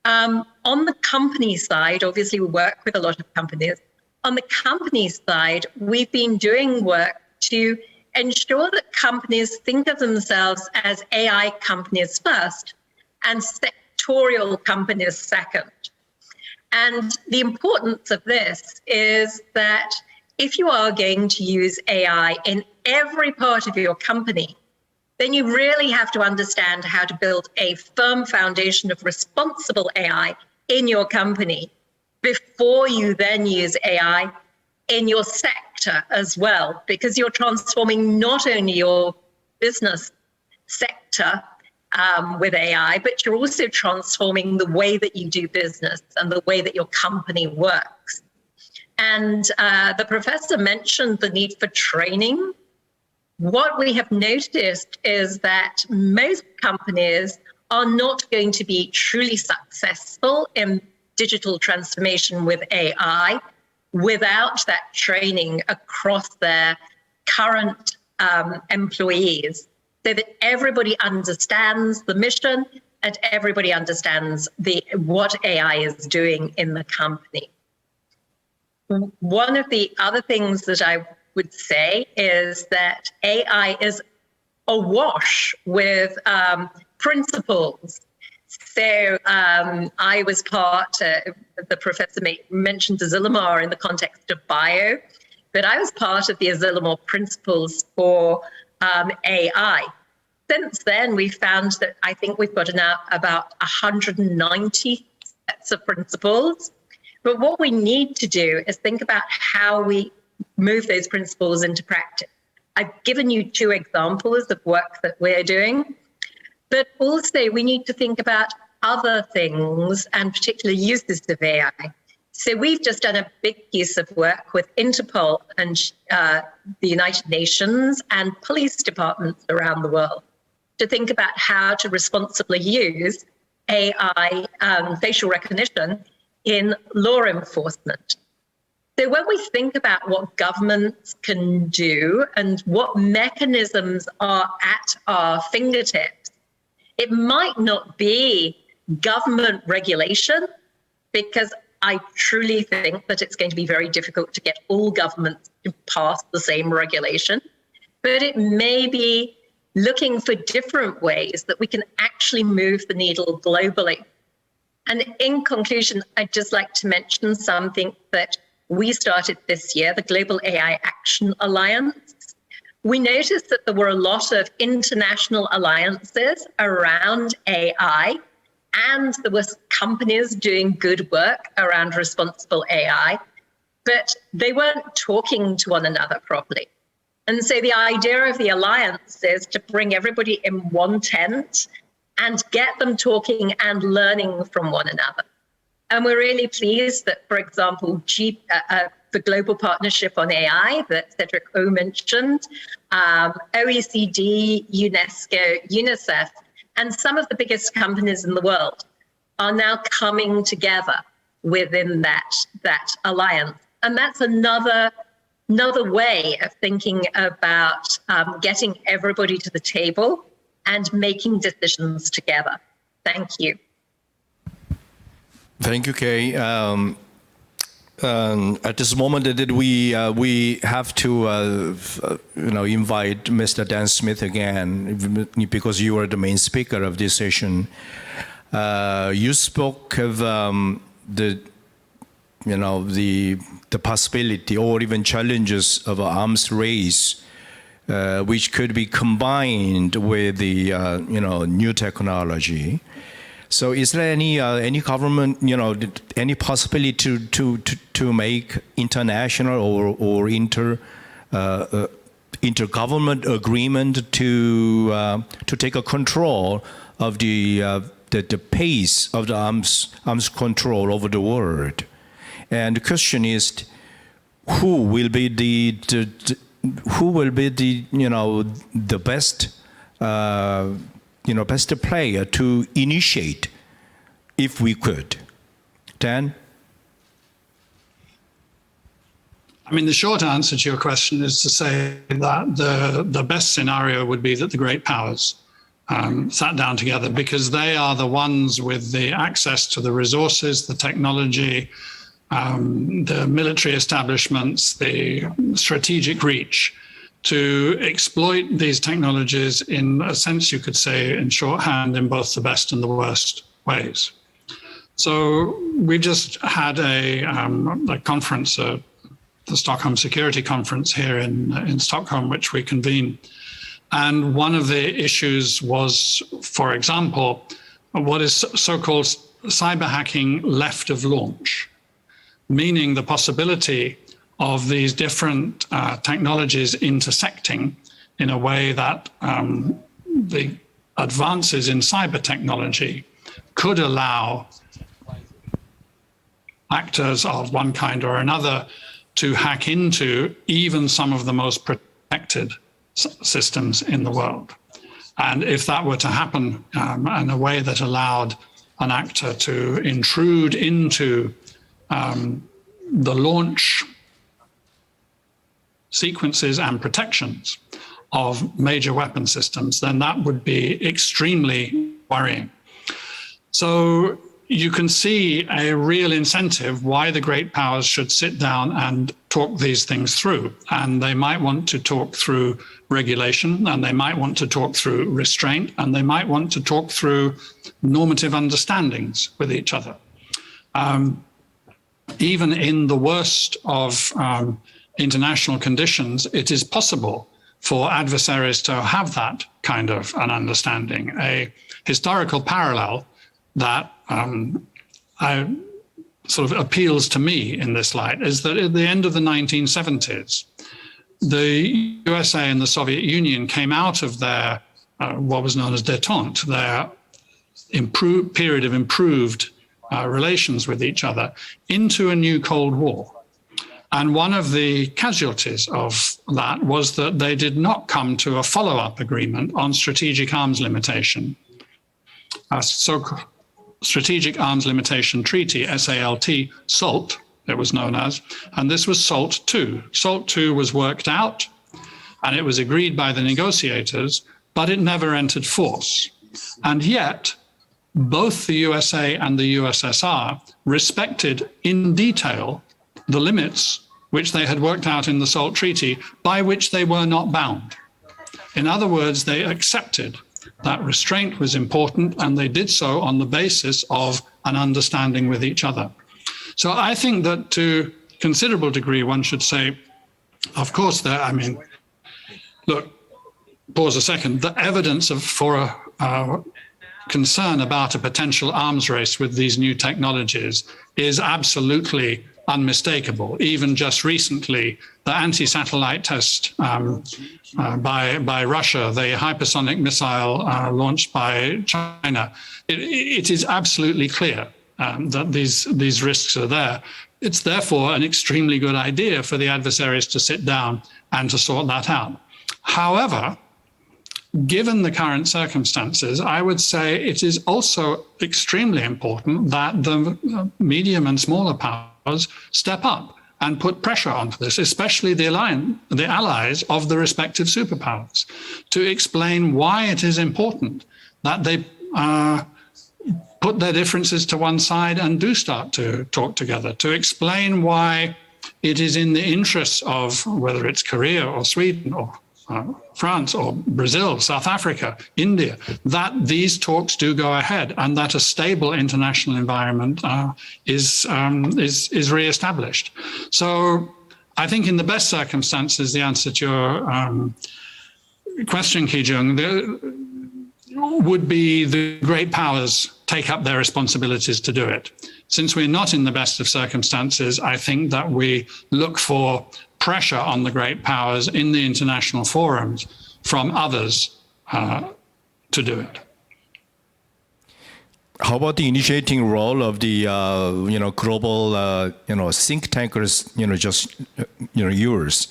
On the company side, obviously we work with a lot of companies. On the company side, we've been doing work to ensure that companies think of themselves as AI companies first and sectorial companies second. And the importance of this is that if you are going to use AI in every part of your company, then you really have to understand how to build a firm foundation of responsible AI in your company before you then use AI in your sector as well, because you're transforming not only your business sector with AI, but you're also transforming the way that you do business and the way that your company works. And the professor mentioned the need for training. What we have noticed is that most companies are not going to be truly successful in digital transformation with AI without that training across their current employees, so that everybody understands the mission and everybody understands what AI is doing in the company. One of the other things that I would say is that AI is awash with principles. So I was part, the professor mentioned Asilomar in the context of bio, but I was part of the Asilomar principles for AI. Since then, we found that I think we've got now about 190 sets of principles. But what we need to do is think about how we move those principles into practice. I've given you 2 examples of work that we're doing, but also we need to think about other things and particular uses of AI. So we've just done a big piece of work with Interpol and the United Nations and police departments around the world to think about how to responsibly use AI facial recognition in law enforcement. So when we think about what governments can do and what mechanisms are at our fingertips, it might not be government regulation, because I truly think that it's going to be very difficult to get all governments to pass the same regulation, but it may be looking for different ways that we can actually move the needle globally. And in conclusion, I'd just like to mention something that we started this year, the Global AI Action Alliance. We noticed that there were a lot of international alliances around AI, and there were companies doing good work around responsible AI, but they weren't talking to one another properly. And so the idea of the alliance is to bring everybody in one tent and get them talking and learning from one another. And we're really pleased that, for example, the Global Partnership on AI that Cedric O mentioned, OECD, UNESCO, UNICEF, and some of the biggest companies in the world are now coming together within that alliance. And that's another way of thinking about getting everybody to the table and making decisions together. Thank you. Thank you, Kay. At this moment, we have to invite Mr. Dan Smith again, because you are the main speaker of this session. You spoke of the possibility or even challenges of an arms race, which could be combined with the new technology. So, is there any government, any possibility to make international or intergovernment agreement to take a control of the pace of the arms control over the world? And the question is, who will be the best best player to initiate, if we could? Dan? I mean, the short answer to your question is to say that the best scenario would be that the great powers sat down together, because they are the ones with the access to the resources, the technology, the military establishments, the strategic reach to exploit these technologies in a sense, you could say, in shorthand, in both the best and the worst ways. So we just had a conference, the Stockholm Security Conference here in Stockholm, which we convened. And one of the issues was, for example, what is so-called cyber hacking left of launch, meaning the possibility of these different technologies intersecting in a way that the advances in cyber technology could allow actors of one kind or another to hack into even some of the most protected systems in the world. And if that were to happen in a way that allowed an actor to intrude into the launch sequences and protections of major weapon systems, then that would be extremely worrying. So you can see a real incentive why the great powers should sit down and talk these things through. And they might want to talk through regulation, and they might want to talk through restraint, and they might want to talk through normative understandings with each other. Even in the worst of international conditions, it is possible for adversaries to have that kind of an understanding. A historical parallel that sort of appeals to me in this light is that at the end of the 1970s, the USA and the Soviet Union came out of their what was known as détente, their period of improved relations with each other, into a new Cold War. And one of the casualties of that was that they did not come to a follow-up agreement on strategic arms limitation, Strategic Arms Limitation Treaty, SALT, SALT, it was known as, and this was SALT II. SALT II was worked out and it was agreed by the negotiators, but it never entered force. And yet, both the USA and the USSR respected in detail the limits which they had worked out in the SALT Treaty, by which they were not bound. In other words, they accepted that restraint was important, and they did so on the basis of an understanding with each other. So I think that to a considerable degree, one should say, of course, look, pause a second, the evidence for a concern about a potential arms race with these new technologies is absolutely unmistakable. Even just recently, the anti-satellite test by Russia, the hypersonic missile launched by China, it is absolutely clear that these risks are there. It's therefore an extremely good idea for the adversaries to sit down and to sort that out. However, given the current circumstances, I would say it is also extremely important that the medium and smaller powers step up and put pressure onto this, especially the allies of the respective superpowers, to explain why it is important that they put their differences to one side and do start to talk together, to explain why it is in the interests of, whether it's Korea or Sweden or France or Brazil, South Africa, India, that these talks do go ahead and that a stable international environment is reestablished. So I think in the best circumstances, the answer to your question, Ki-Jung, would be the great powers take up their responsibilities to do it. Since we're not in the best of circumstances, I think that we look for pressure on the great powers in the international forums from others to do it. How about the initiating role of the global think tankers? Yours.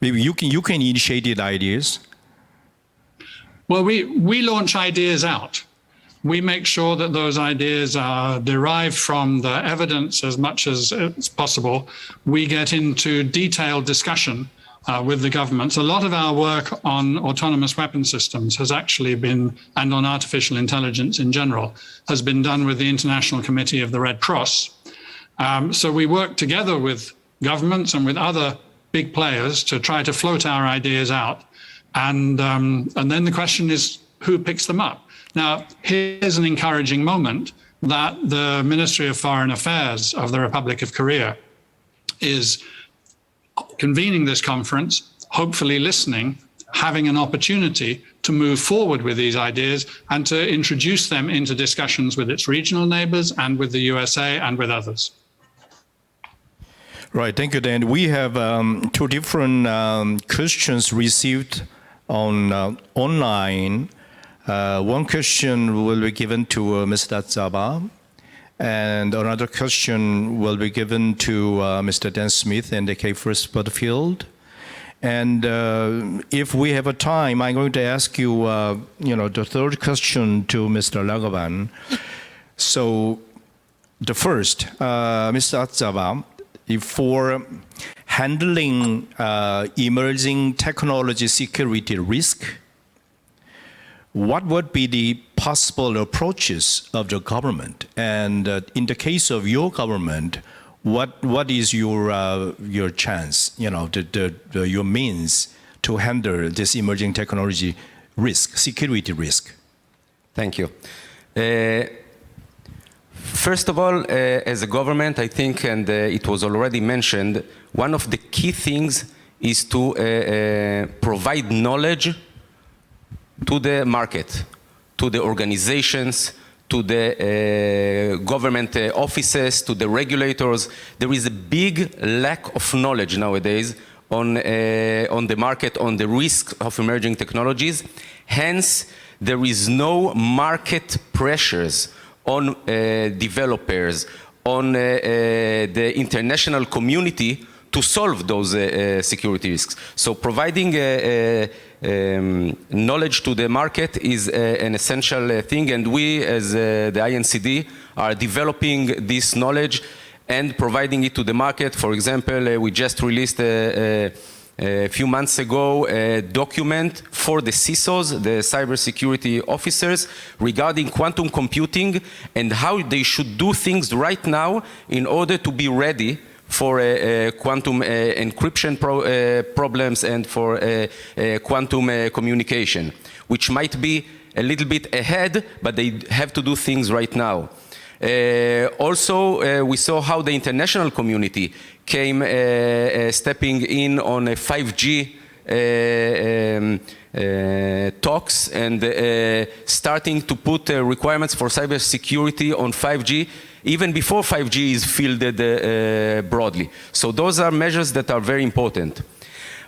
Maybe you can initiate the ideas. Well, we launch ideas out. We make sure that those ideas are derived from the evidence as much as it's possible. We get into detailed discussion with the governments. A lot of our work on autonomous weapon systems has actually been, and on artificial intelligence in general, has been done with the International Committee of the Red Cross. So we work together with governments and with other big players to try to float our ideas out. And then the question is, who picks them up? Now, here's an encouraging moment that the Ministry of Foreign Affairs of the Republic of Korea is convening this conference, hopefully listening, having an opportunity to move forward with these ideas and to introduce them into discussions with its regional neighbors and with the USA and with others. Right, thank you, Dan. We have two different questions received on online. One question will be given to Mr. Atzaba, and another question will be given to Mr. Dan Smith and the K. First Butterfield. And if we have a time, I'm going to ask you, the third question to Mr. Raghavan. So, the first, Mr. Atzaba, for handling emerging technology security risk, what would be the possible approaches of the government? And in the case of your government, what is your chance, your means to handle this emerging technology risk, security risk? Thank you. First of all, as a government, I think, and it was already mentioned, one of the key things is to provide knowledge to the market, to the organizations, to the government offices, to the regulators. There is a big lack of knowledge nowadays on the market, on the risk of emerging technologies. Hence, there is no market pressures on developers, on the international community to solve those security risks. So providing knowledge to the market is an essential thing, and we as the INCD are developing this knowledge and providing it to the market. For example, we just released a few months ago a document for the CISOs, the cybersecurity officers, regarding quantum computing and how they should do things right now in order to be ready for quantum encryption problems and for quantum communication, which might be a little bit ahead, but they have to do things right now. Also, we saw how the international community came stepping in on a 5G talks and starting to put requirements for cybersecurity on 5G even before 5G is fielded broadly. So those are measures that are very important.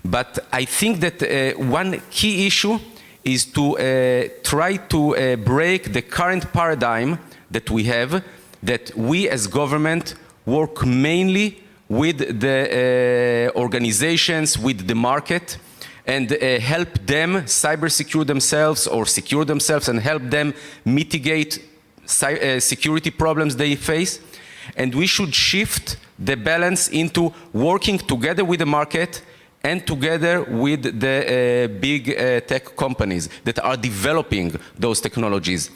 But I think that one key issue is to try to break the current paradigm that we have, that we as government work mainly with the organizations, with the market, and help them cyber-secure themselves or secure themselves and help them mitigate security problems they face. And we should shift the balance into working together with the market and together with the big tech companies that are developing those technologies.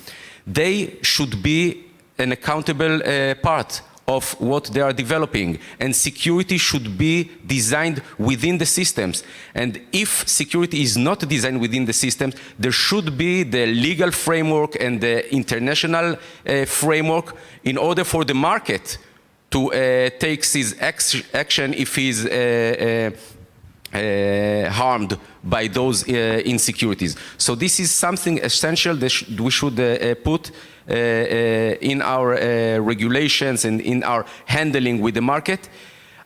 They should be an accountable part of what they are developing, and security should be designed within the systems. And if security is not designed within the systems, there should be the legal framework and the international framework in order for the market to take his action if he's harmed by those insecurities. So this is something essential that we should put in our regulations and in our handling with the market.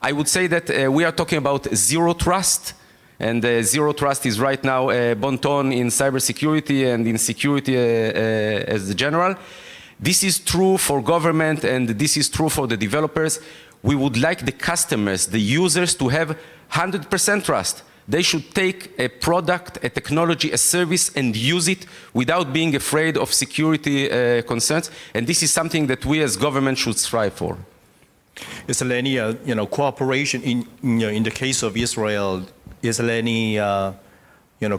I would say that we are talking about zero trust, and zero trust is right now a bon ton in cybersecurity and in security as general. This is true for government, and this is true for the developers. We would like the customers, the users, to have 100% trust. They should take a product, a technology, a service, and use it without being afraid of security concerns. And this is something that we as government should strive for. Is there any, cooperation in the case of Israel? Is there any,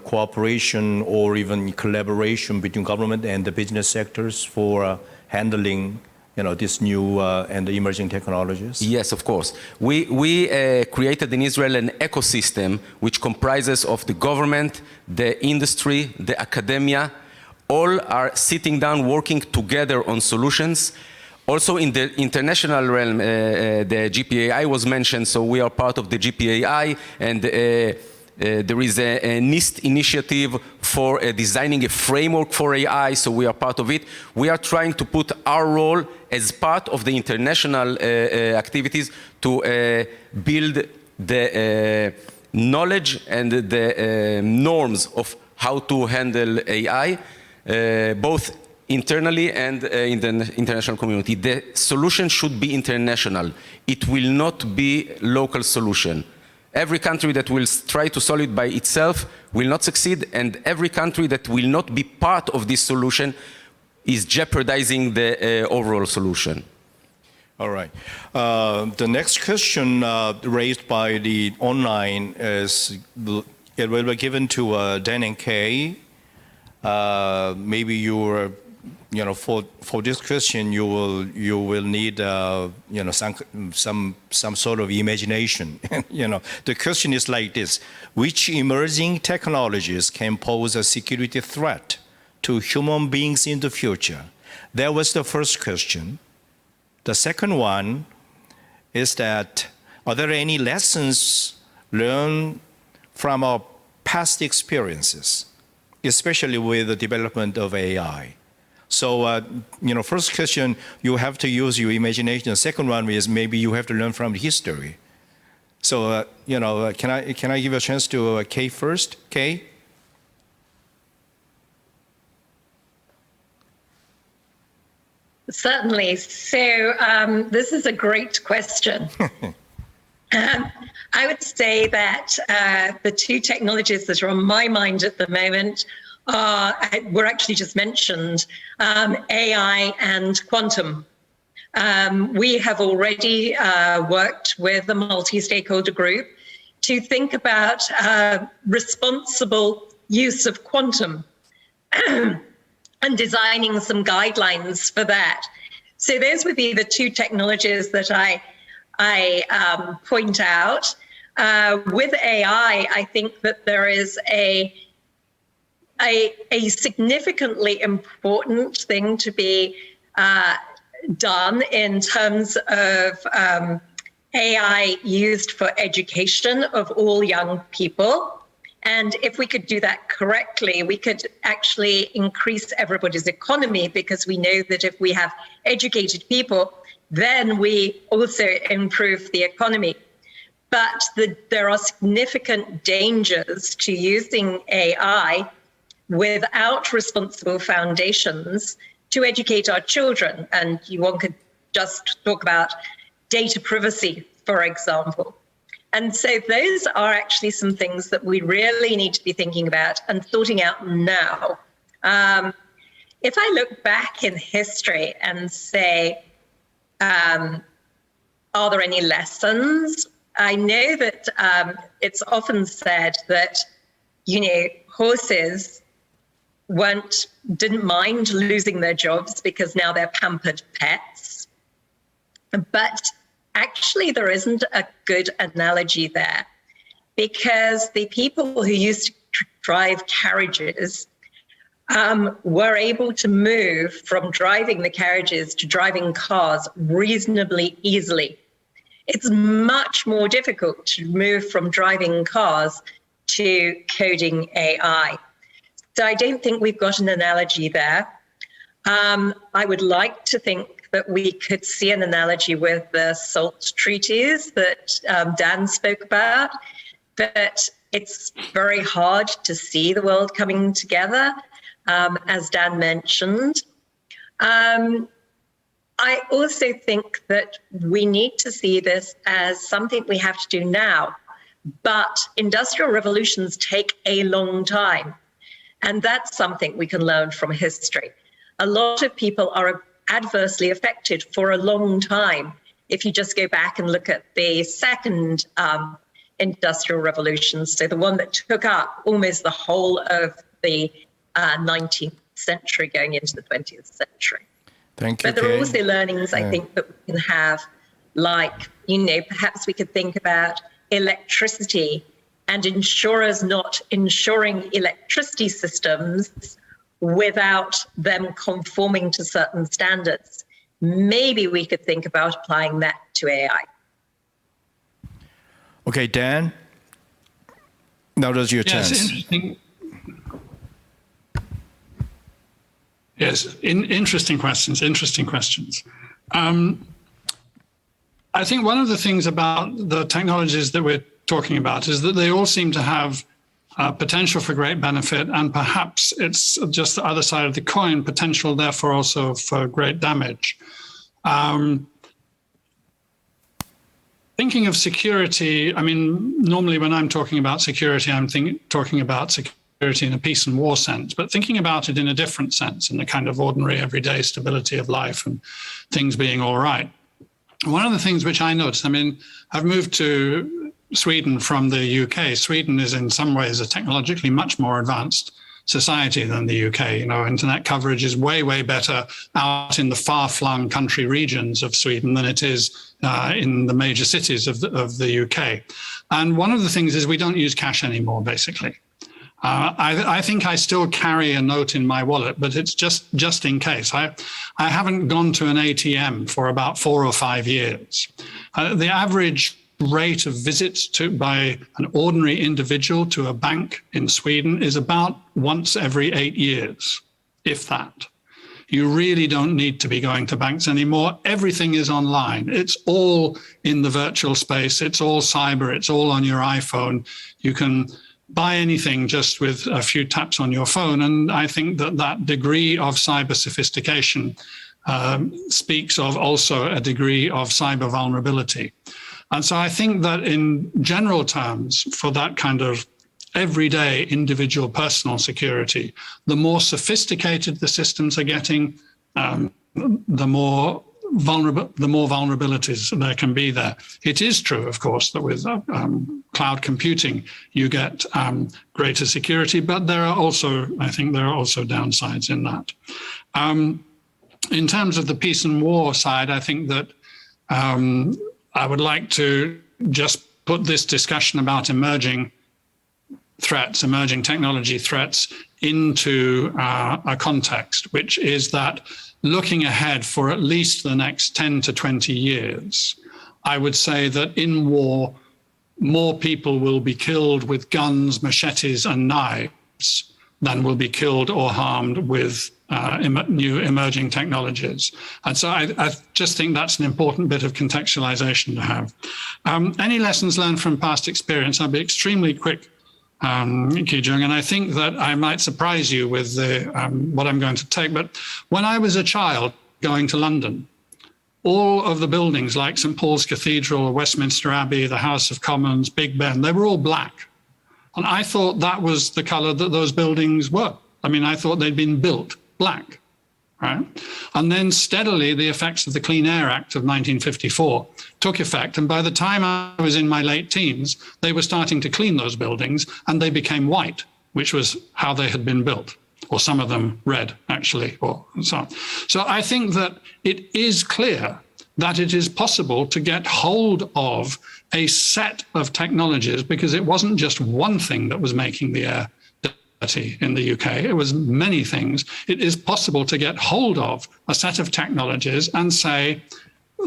cooperation or even collaboration between government and the business sectors for handling these new and the emerging technologies? Yes, of course. We created in Israel an ecosystem which comprises of the government, the industry, the academia. All are sitting down, working together on solutions. Also in the international realm, the GPAI was mentioned, so we are part of the GPAI, and there is a NIST initiative for designing a framework for AI, so we are part of it. We are trying to put our role as part of the international activities to build the knowledge and the norms of how to handle AI, both internally and in the international community. The solution should be international. It will not be local solution. Every country that will try to solve it by itself will not succeed, and every country that will not be part of this solution is jeopardizing the overall solution. All right. The next question raised by the online is, it will be given to Dan and Kay. Maybe you for this question, you will need some sort of imagination. The question is like this: which emerging technologies can pose a security threat to human beings in the future? That was the first question. The second one is that, are there any lessons learned from our past experiences, especially with the development of AI? So, first question, you have to use your imagination. The second one is maybe you have to learn from history. So, can I give a chance to Kay first? Kay? Certainly. So this is a great question. I would say that the two technologies that are on my mind at the moment were actually just mentioned, AI and quantum. We have already worked with a multi-stakeholder group to think about responsible use of quantum and designing some guidelines for that. So those would be the two technologies that I point out. With AI, I think that there is a significantly important thing to be done in terms of AI used for education of all young people. And if we could do that correctly, we could actually increase everybody's economy, because we know that if we have educated people, then we also improve the economy. But there are significant dangers to using AI without responsible foundations to educate our children. And one could just talk about data privacy, for example. And so those are actually some things that we really need to be thinking about and sorting out now. If I look back in history and say, are there any lessons? I know that it's often said that, horses didn't mind losing their jobs because now they're pampered pets. But actually, there isn't a good analogy there, because the people who used to drive carriages were able to move from driving the carriages to driving cars reasonably easily. It's much more difficult to move from driving cars to coding AI. So I don't think we've got an analogy there. I would like to think that we could see an analogy with the SALT treaties that Dan spoke about, but it's very hard to see the world coming together, as Dan mentioned. I also think that we need to see this as something we have to do now, but industrial revolutions take a long time. And that's something we can learn from history. A lot of people are adversely affected for a long time. If you just go back and look at the second industrial revolution, so the one that took up almost the whole of the 19th century going into the 20th century. Thank you, But there are Kay. also learnings I think that we can have, like, perhaps we could think about electricity and insurers not insuring electricity systems without them conforming to certain standards. Maybe we could think about applying that to AI. Okay, Dan, now is your Yes, chance. interesting. Yes, interesting questions. I think one of the things about the technologies that we're talking about is that they all seem to have potential for great benefit, and perhaps it's just the other side of the coin, potential therefore also for great damage. Thinking of security, I mean, normally when I'm talking about security, I'm talking about security in a peace and war sense, but thinking about it in a different sense, in the kind of ordinary everyday stability of life and things being all right. One of the things which I noticed, I mean, I've moved to Sweden from the UK. Sweden is in some ways a technologically much more advanced society than the UK. Internet coverage is way, way better out in the far-flung country regions of Sweden than it is in the major cities of the UK. And one of the things is we don't use cash anymore, basically. I think I still carry a note in my wallet, but it's just in case. I haven't gone to an ATM for about 4 or 5 years. The average rate of visits by an ordinary individual to a bank in Sweden is about once every 8 years, if that. You really don't need to be going to banks anymore. Everything is online. It's all in the virtual space. It's all cyber. It's all on your iPhone. You can buy anything just with a few taps on your phone. And I think that degree of cyber sophistication speaks of also a degree of cyber vulnerability. And so I think that in general terms, for that kind of everyday individual personal security, the more sophisticated the systems are getting, the more vulnerabilities there can be there. It is true, of course, that with cloud computing, you get greater security, but I think there are also downsides in that. In terms of the peace and war side, I think that I would like to just put this discussion about emerging technology threats into a context, which is that looking ahead for at least the next 10 to 20 years, I would say that in war, more people will be killed with guns, machetes, and knives than will be killed or harmed with new emerging technologies. And so I just think that's an important bit of contextualization to have. Any lessons learned from past experience? I'll be extremely quick, Ki-Jung, and I think that I might surprise you with what I'm going to take. But when I was a child going to London, all of the buildings like St. Paul's Cathedral, Westminster Abbey, the House of Commons, Big Ben, they were all black. And I thought that was the color that those buildings were. I mean, I thought they'd been built black, right? And then steadily the effects of the Clean Air Act of 1954 took effect. And by the time I was in my late teens, they were starting to clean those buildings and they became white, which was how they had been built, or some of them red, actually, or so on. So I think that it is clear that it is possible to get hold of a set of technologies, because it wasn't just one thing that was making the air dirty in the UK, it was many things. It is possible to get hold of a set of technologies and say,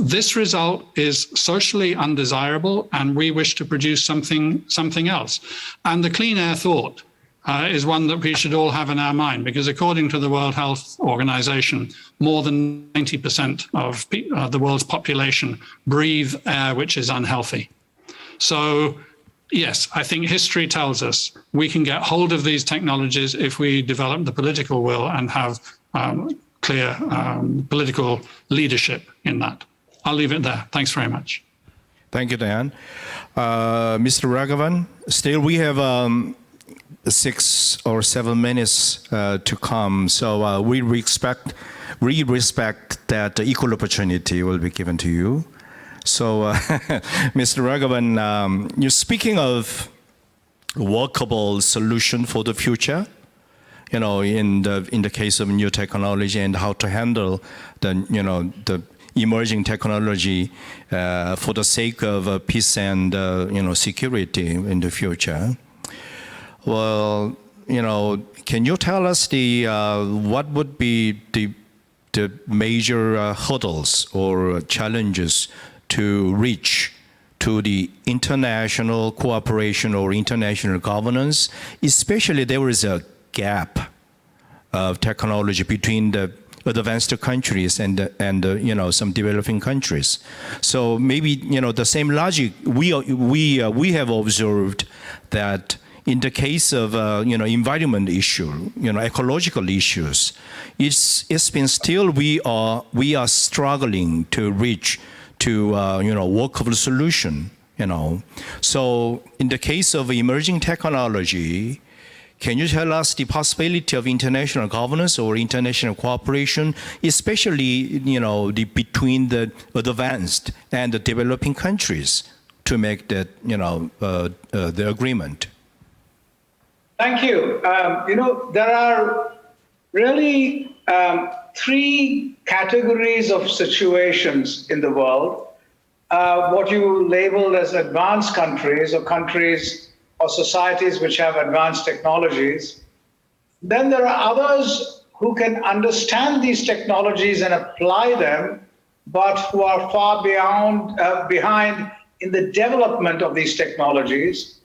this result is socially undesirable and we wish to produce something else. And the clean air thought is one that we should all have in our mind, because according to the World Health Organization, more than 90% of the world's population breathe air which is unhealthy. So yes, I think history tells us we can get hold of these technologies if we develop the political will and have clear political leadership in that. I'll leave it there. Thanks very much. Thank you, Dan. Mr. Raghavan, still we have 6 or 7 minutes to come. So we respect that equal opportunity will be given to you. So, Mr. Raghavan, you're speaking of workable solution for the future, you know, in the case of new technology and how to handle the emerging technology for the sake of peace and security in the future. Well, can you tell us what would be the major hurdles or challenges to reach to the international cooperation or international governance? Especially there is a gap of technology between the advanced countries and some developing countries. So maybe the same logic we have observed that in the case of environment issue, ecological issues, it's been still we are struggling to reach to workable solution. So in the case of emerging technology, can you tell us the possibility of international governance or international cooperation, especially between the advanced and the developing countries, to make that the agreement? Thank you. There are really 3 categories of situations in the world. What you labeled as advanced countries or countries or societies which have advanced technologies. Then there are others who can understand these technologies and apply them, but who are far behind in the development of these technologies.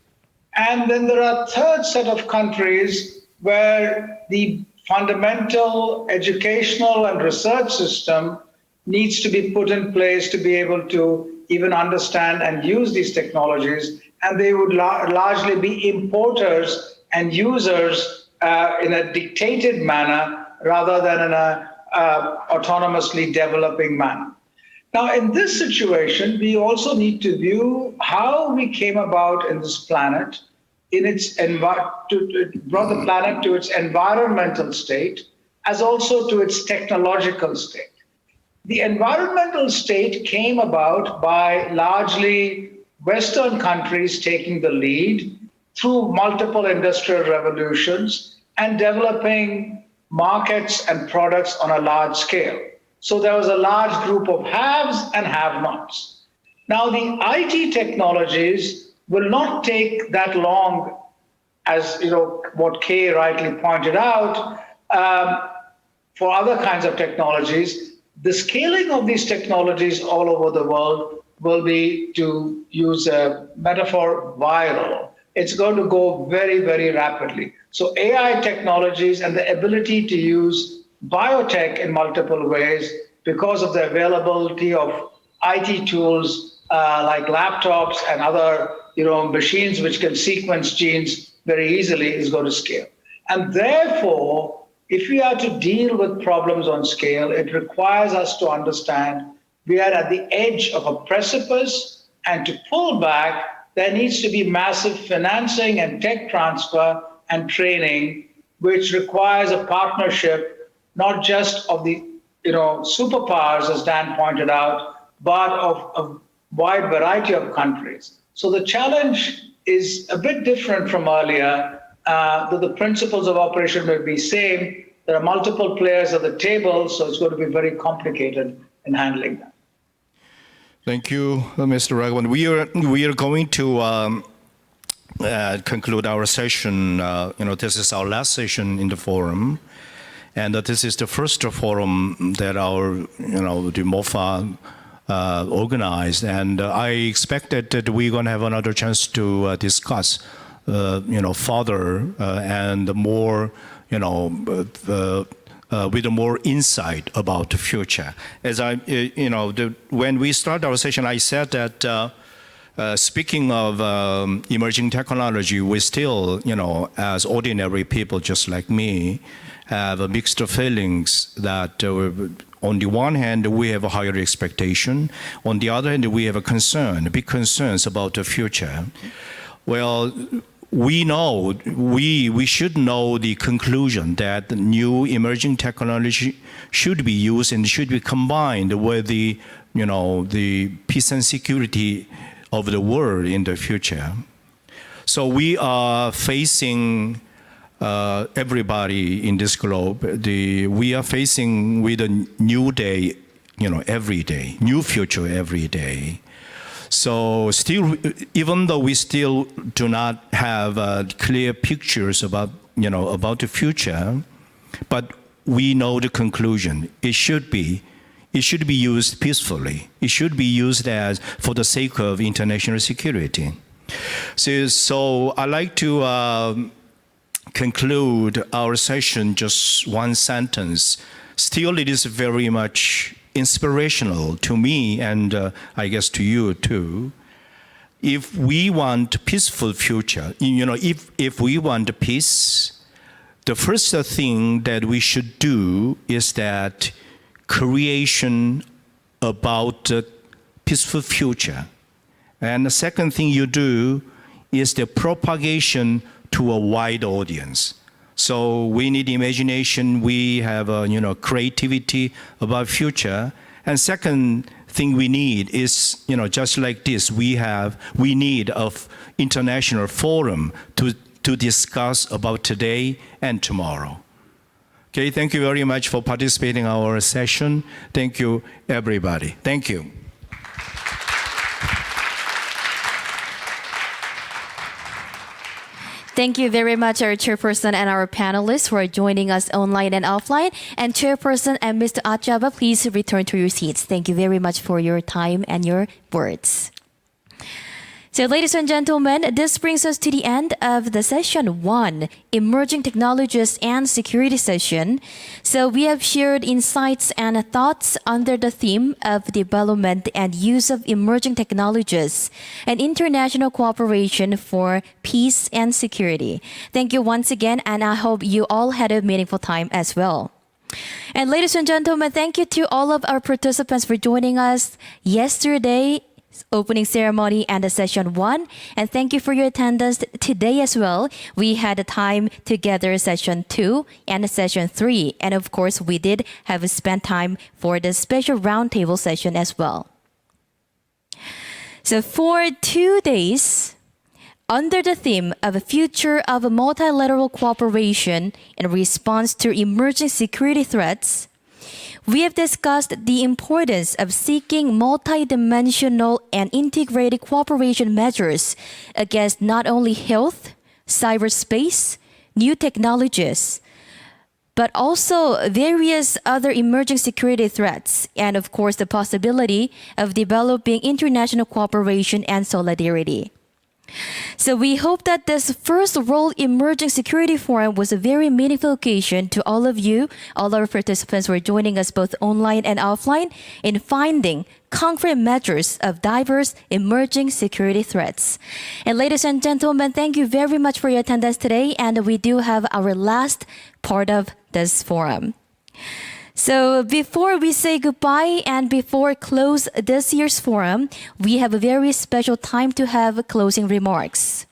And then there are a third set of countries where the fundamental educational and research system needs to be put in place to be able to even understand and use these technologies. And they would largely be importers and users in a dictated manner rather than in a autonomously developing manner. Now, in this situation, we also need to view how we came about in this planet, brought the planet to its environmental state, as also to its technological state. The environmental state came about by largely Western countries taking the lead through multiple industrial revolutions and developing markets and products on a large scale. So there was a large group of haves and have-nots. Now, the IT technologies will not take that long, as what Kay rightly pointed out, for other kinds of technologies. The scaling of these technologies all over the world will be, to use a metaphor, viral. It's going to go very, very rapidly. So AI technologies and the ability to use biotech in multiple ways because of the availability of IT tools like laptops and other machines which can sequence genes very easily is going to scale. And therefore, if we are to deal with problems on scale, it requires us to understand we are at the edge of a precipice, and to pull back, there needs to be massive financing and tech transfer and training, which requires a partnership, not just of the superpowers, as Dan pointed out, but of a wide variety of countries. So the challenge is a bit different from earlier, though the principles of operation will be same. There are multiple players at the table, so it's going to be very complicated in handling that. Thank you, Mr. Raghavan. We are going to conclude our session. This is our last session in the forum, and this is the first forum that the MOFA organized. And I expected that we're going to have another chance to discuss, further and more, with more insight about the future. As when we start our session, I said that speaking of emerging technology, we still, as ordinary people just like me, have mixed feelings that on the one hand, we have a higher expectation. On the other hand, we have a big concerns about the future. Well, we know, we should know the conclusion that the new emerging technology should be used and should be combined with the peace and security of the world in the future. So we are facing, everybody in this globe, we are facing with a new day, every day, new future every day. So still, even though we still do not have clear pictures about the future, but we know the conclusion. It should be used peacefully. It should be used as for the sake of international security. So I like to conclude our session just one sentence. Still, it is very much inspirational to me, and I guess to you too. If we want peaceful future, if we want peace, the first thing that we should do is that creation about a peaceful future. And the second thing you do is the propagation to a wide audience. So we need imagination, we have creativity about future. And second thing we need is, just like this, we need an international forum to discuss about today and tomorrow. Okay, thank you very much for participating in our session. Thank you, everybody. Thank you. Thank you very much, our chairperson and our panelists who are joining us online and offline. And chairperson and Mr. Achaba, please return to your seats. Thank you very much for your time and your words. So, ladies and gentlemen, this brings us to the end of the session 1, Emerging Technologies and Security session. So we have shared insights and thoughts under the theme of development and use of emerging technologies and international cooperation for peace and security. Thank you once again, and I hope you all had a meaningful time as well. And ladies and gentlemen, thank you to all of our participants for joining us yesterday opening ceremony and the session 1, and thank you for your attendance today as well. We had a time together session 2 and session 3, and of course we did have spent time for the special roundtable session as well. So for 2 days, under the theme of a future of multilateral cooperation in response to emerging security threats, we have discussed the importance of seeking multidimensional and integrated cooperation measures against not only health, cyberspace, new technologies, but also various other emerging security threats, and of course the possibility of developing international cooperation and solidarity. So we hope that this first World Emerging Security Forum was a very meaningful occasion to all of you, all our participants who are joining us both online and offline, in finding concrete measures of diverse emerging security threats. And ladies and gentlemen, thank you very much for your attendance today, and we do have our last part of this forum. So before we say goodbye and before close this year's forum, we have a very special time to have closing remarks.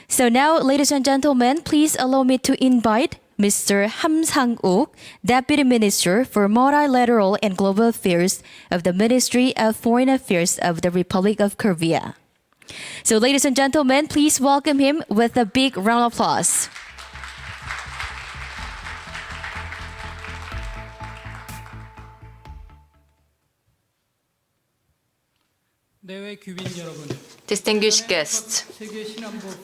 So now, ladies and gentlemen, please allow me to invite Mr. Ham Sang-uk, Deputy Minister for Multilateral and Global Affairs of the Ministry of Foreign Affairs of the Republic of Korea. So ladies and gentlemen, please welcome him with a big round of applause. Distinguished guests,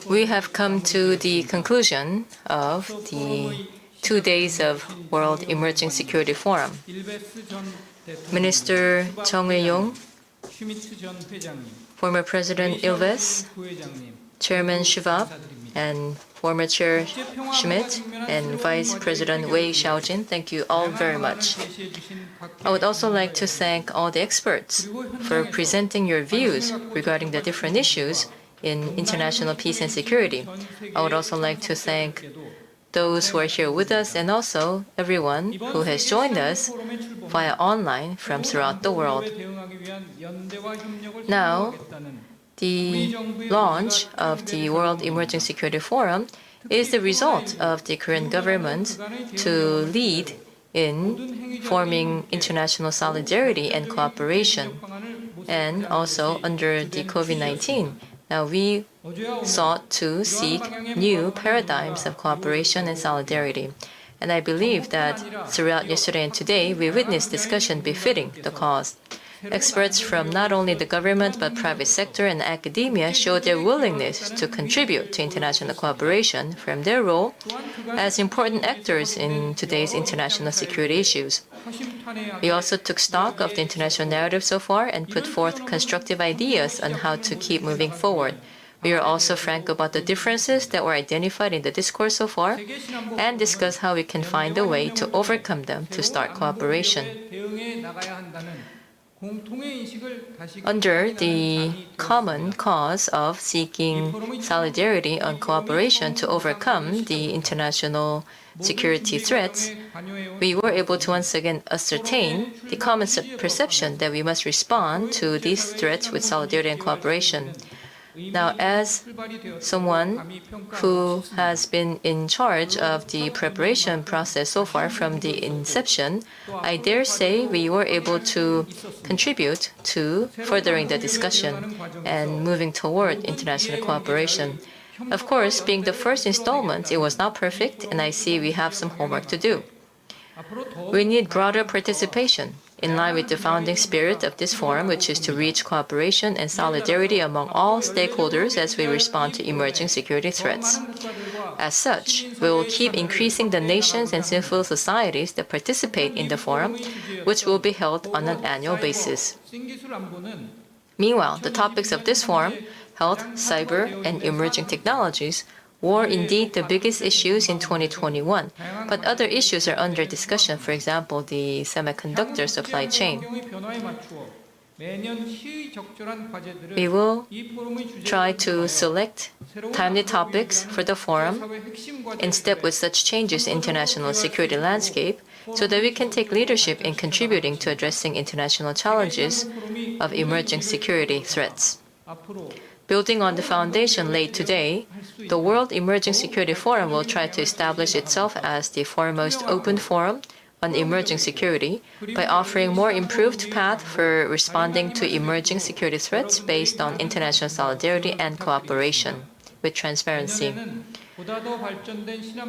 we have come to the conclusion of the 2 days of World Emerging Security Forum. Minister Chung Eui-yong, former President Ilves, Chairman Schwab, and former Chair Schmidt, and Vice President Wei Xiaojin, thank you all very much. I would also like to thank all the experts for presenting your views regarding the different issues in international peace and security. I would also like to thank those who are here with us and also everyone who has joined us via online from throughout the world. Now, the launch of the World Emerging Security Forum is the result of the Korean government to lead in forming international solidarity and cooperation, and also under the COVID-19. Now we sought to seek new paradigms of cooperation and solidarity. And I believe that throughout yesterday and today, we witnessed discussion befitting the cause. Experts from not only the government but private sector and academia showed their willingness to contribute to international cooperation from their role as important actors in today's international security issues. We also took stock of the international narrative so far and put forth constructive ideas on how to keep moving forward. We are also frank about the differences that were identified in the discourse so far and discuss how we can find a way to overcome them to start cooperation. Under the common cause of seeking solidarity and cooperation to overcome the international security threats, we were able to once again ascertain the common perception that we must respond to these threats with solidarity and cooperation. Now, as someone who has been in charge of the preparation process so far from the inception, I dare say we were able to contribute to furthering the discussion and moving toward international cooperation. Of course, being the first installment, it was not perfect, and I see we have some homework to do. We need broader participation, in line with the founding spirit of this forum, which is to reach cooperation and solidarity among all stakeholders as we respond to emerging security threats. As such, we will keep increasing the nations and civil societies that participate in the forum, which will be held on an annual basis. Meanwhile, the topics of this forum, health, cyber, and emerging technologies, were indeed the biggest issues in 2021, but other issues are under discussion, for example, the semiconductor supply chain. We will try to select timely topics for the forum in step with such changes in international security landscape so that we can take leadership in contributing to addressing international challenges of emerging security threats. Building on the foundation laid today, the World Emerging Security Forum will try to establish itself as the foremost open forum on emerging security by offering more improved path for responding to emerging security threats based on international solidarity and cooperation with transparency.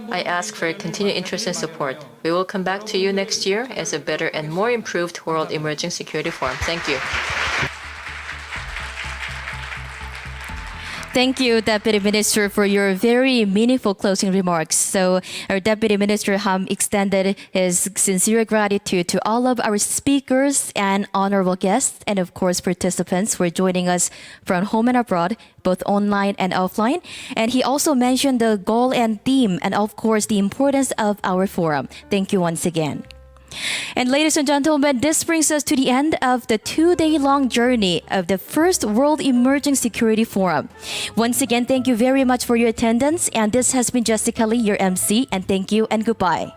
I ask for continued interest and support. We will come back to you next year as a better and more improved World Emerging Security Forum. Thank you. Thank you, Deputy Minister, for your very meaningful closing remarks. So our Deputy Minister Ham extended his sincere gratitude to all of our speakers and honorable guests, and of course participants who are joining us from home and abroad, both online and offline. And he also mentioned the goal and theme, and of course the importance of our forum. Thank you once again. And ladies and gentlemen, this brings us to the end of the 2-day-long journey of the first World Emerging Security Forum. Once again, thank you very much for your attendance. And this has been Jessica Lee, your MC, and thank you and goodbye.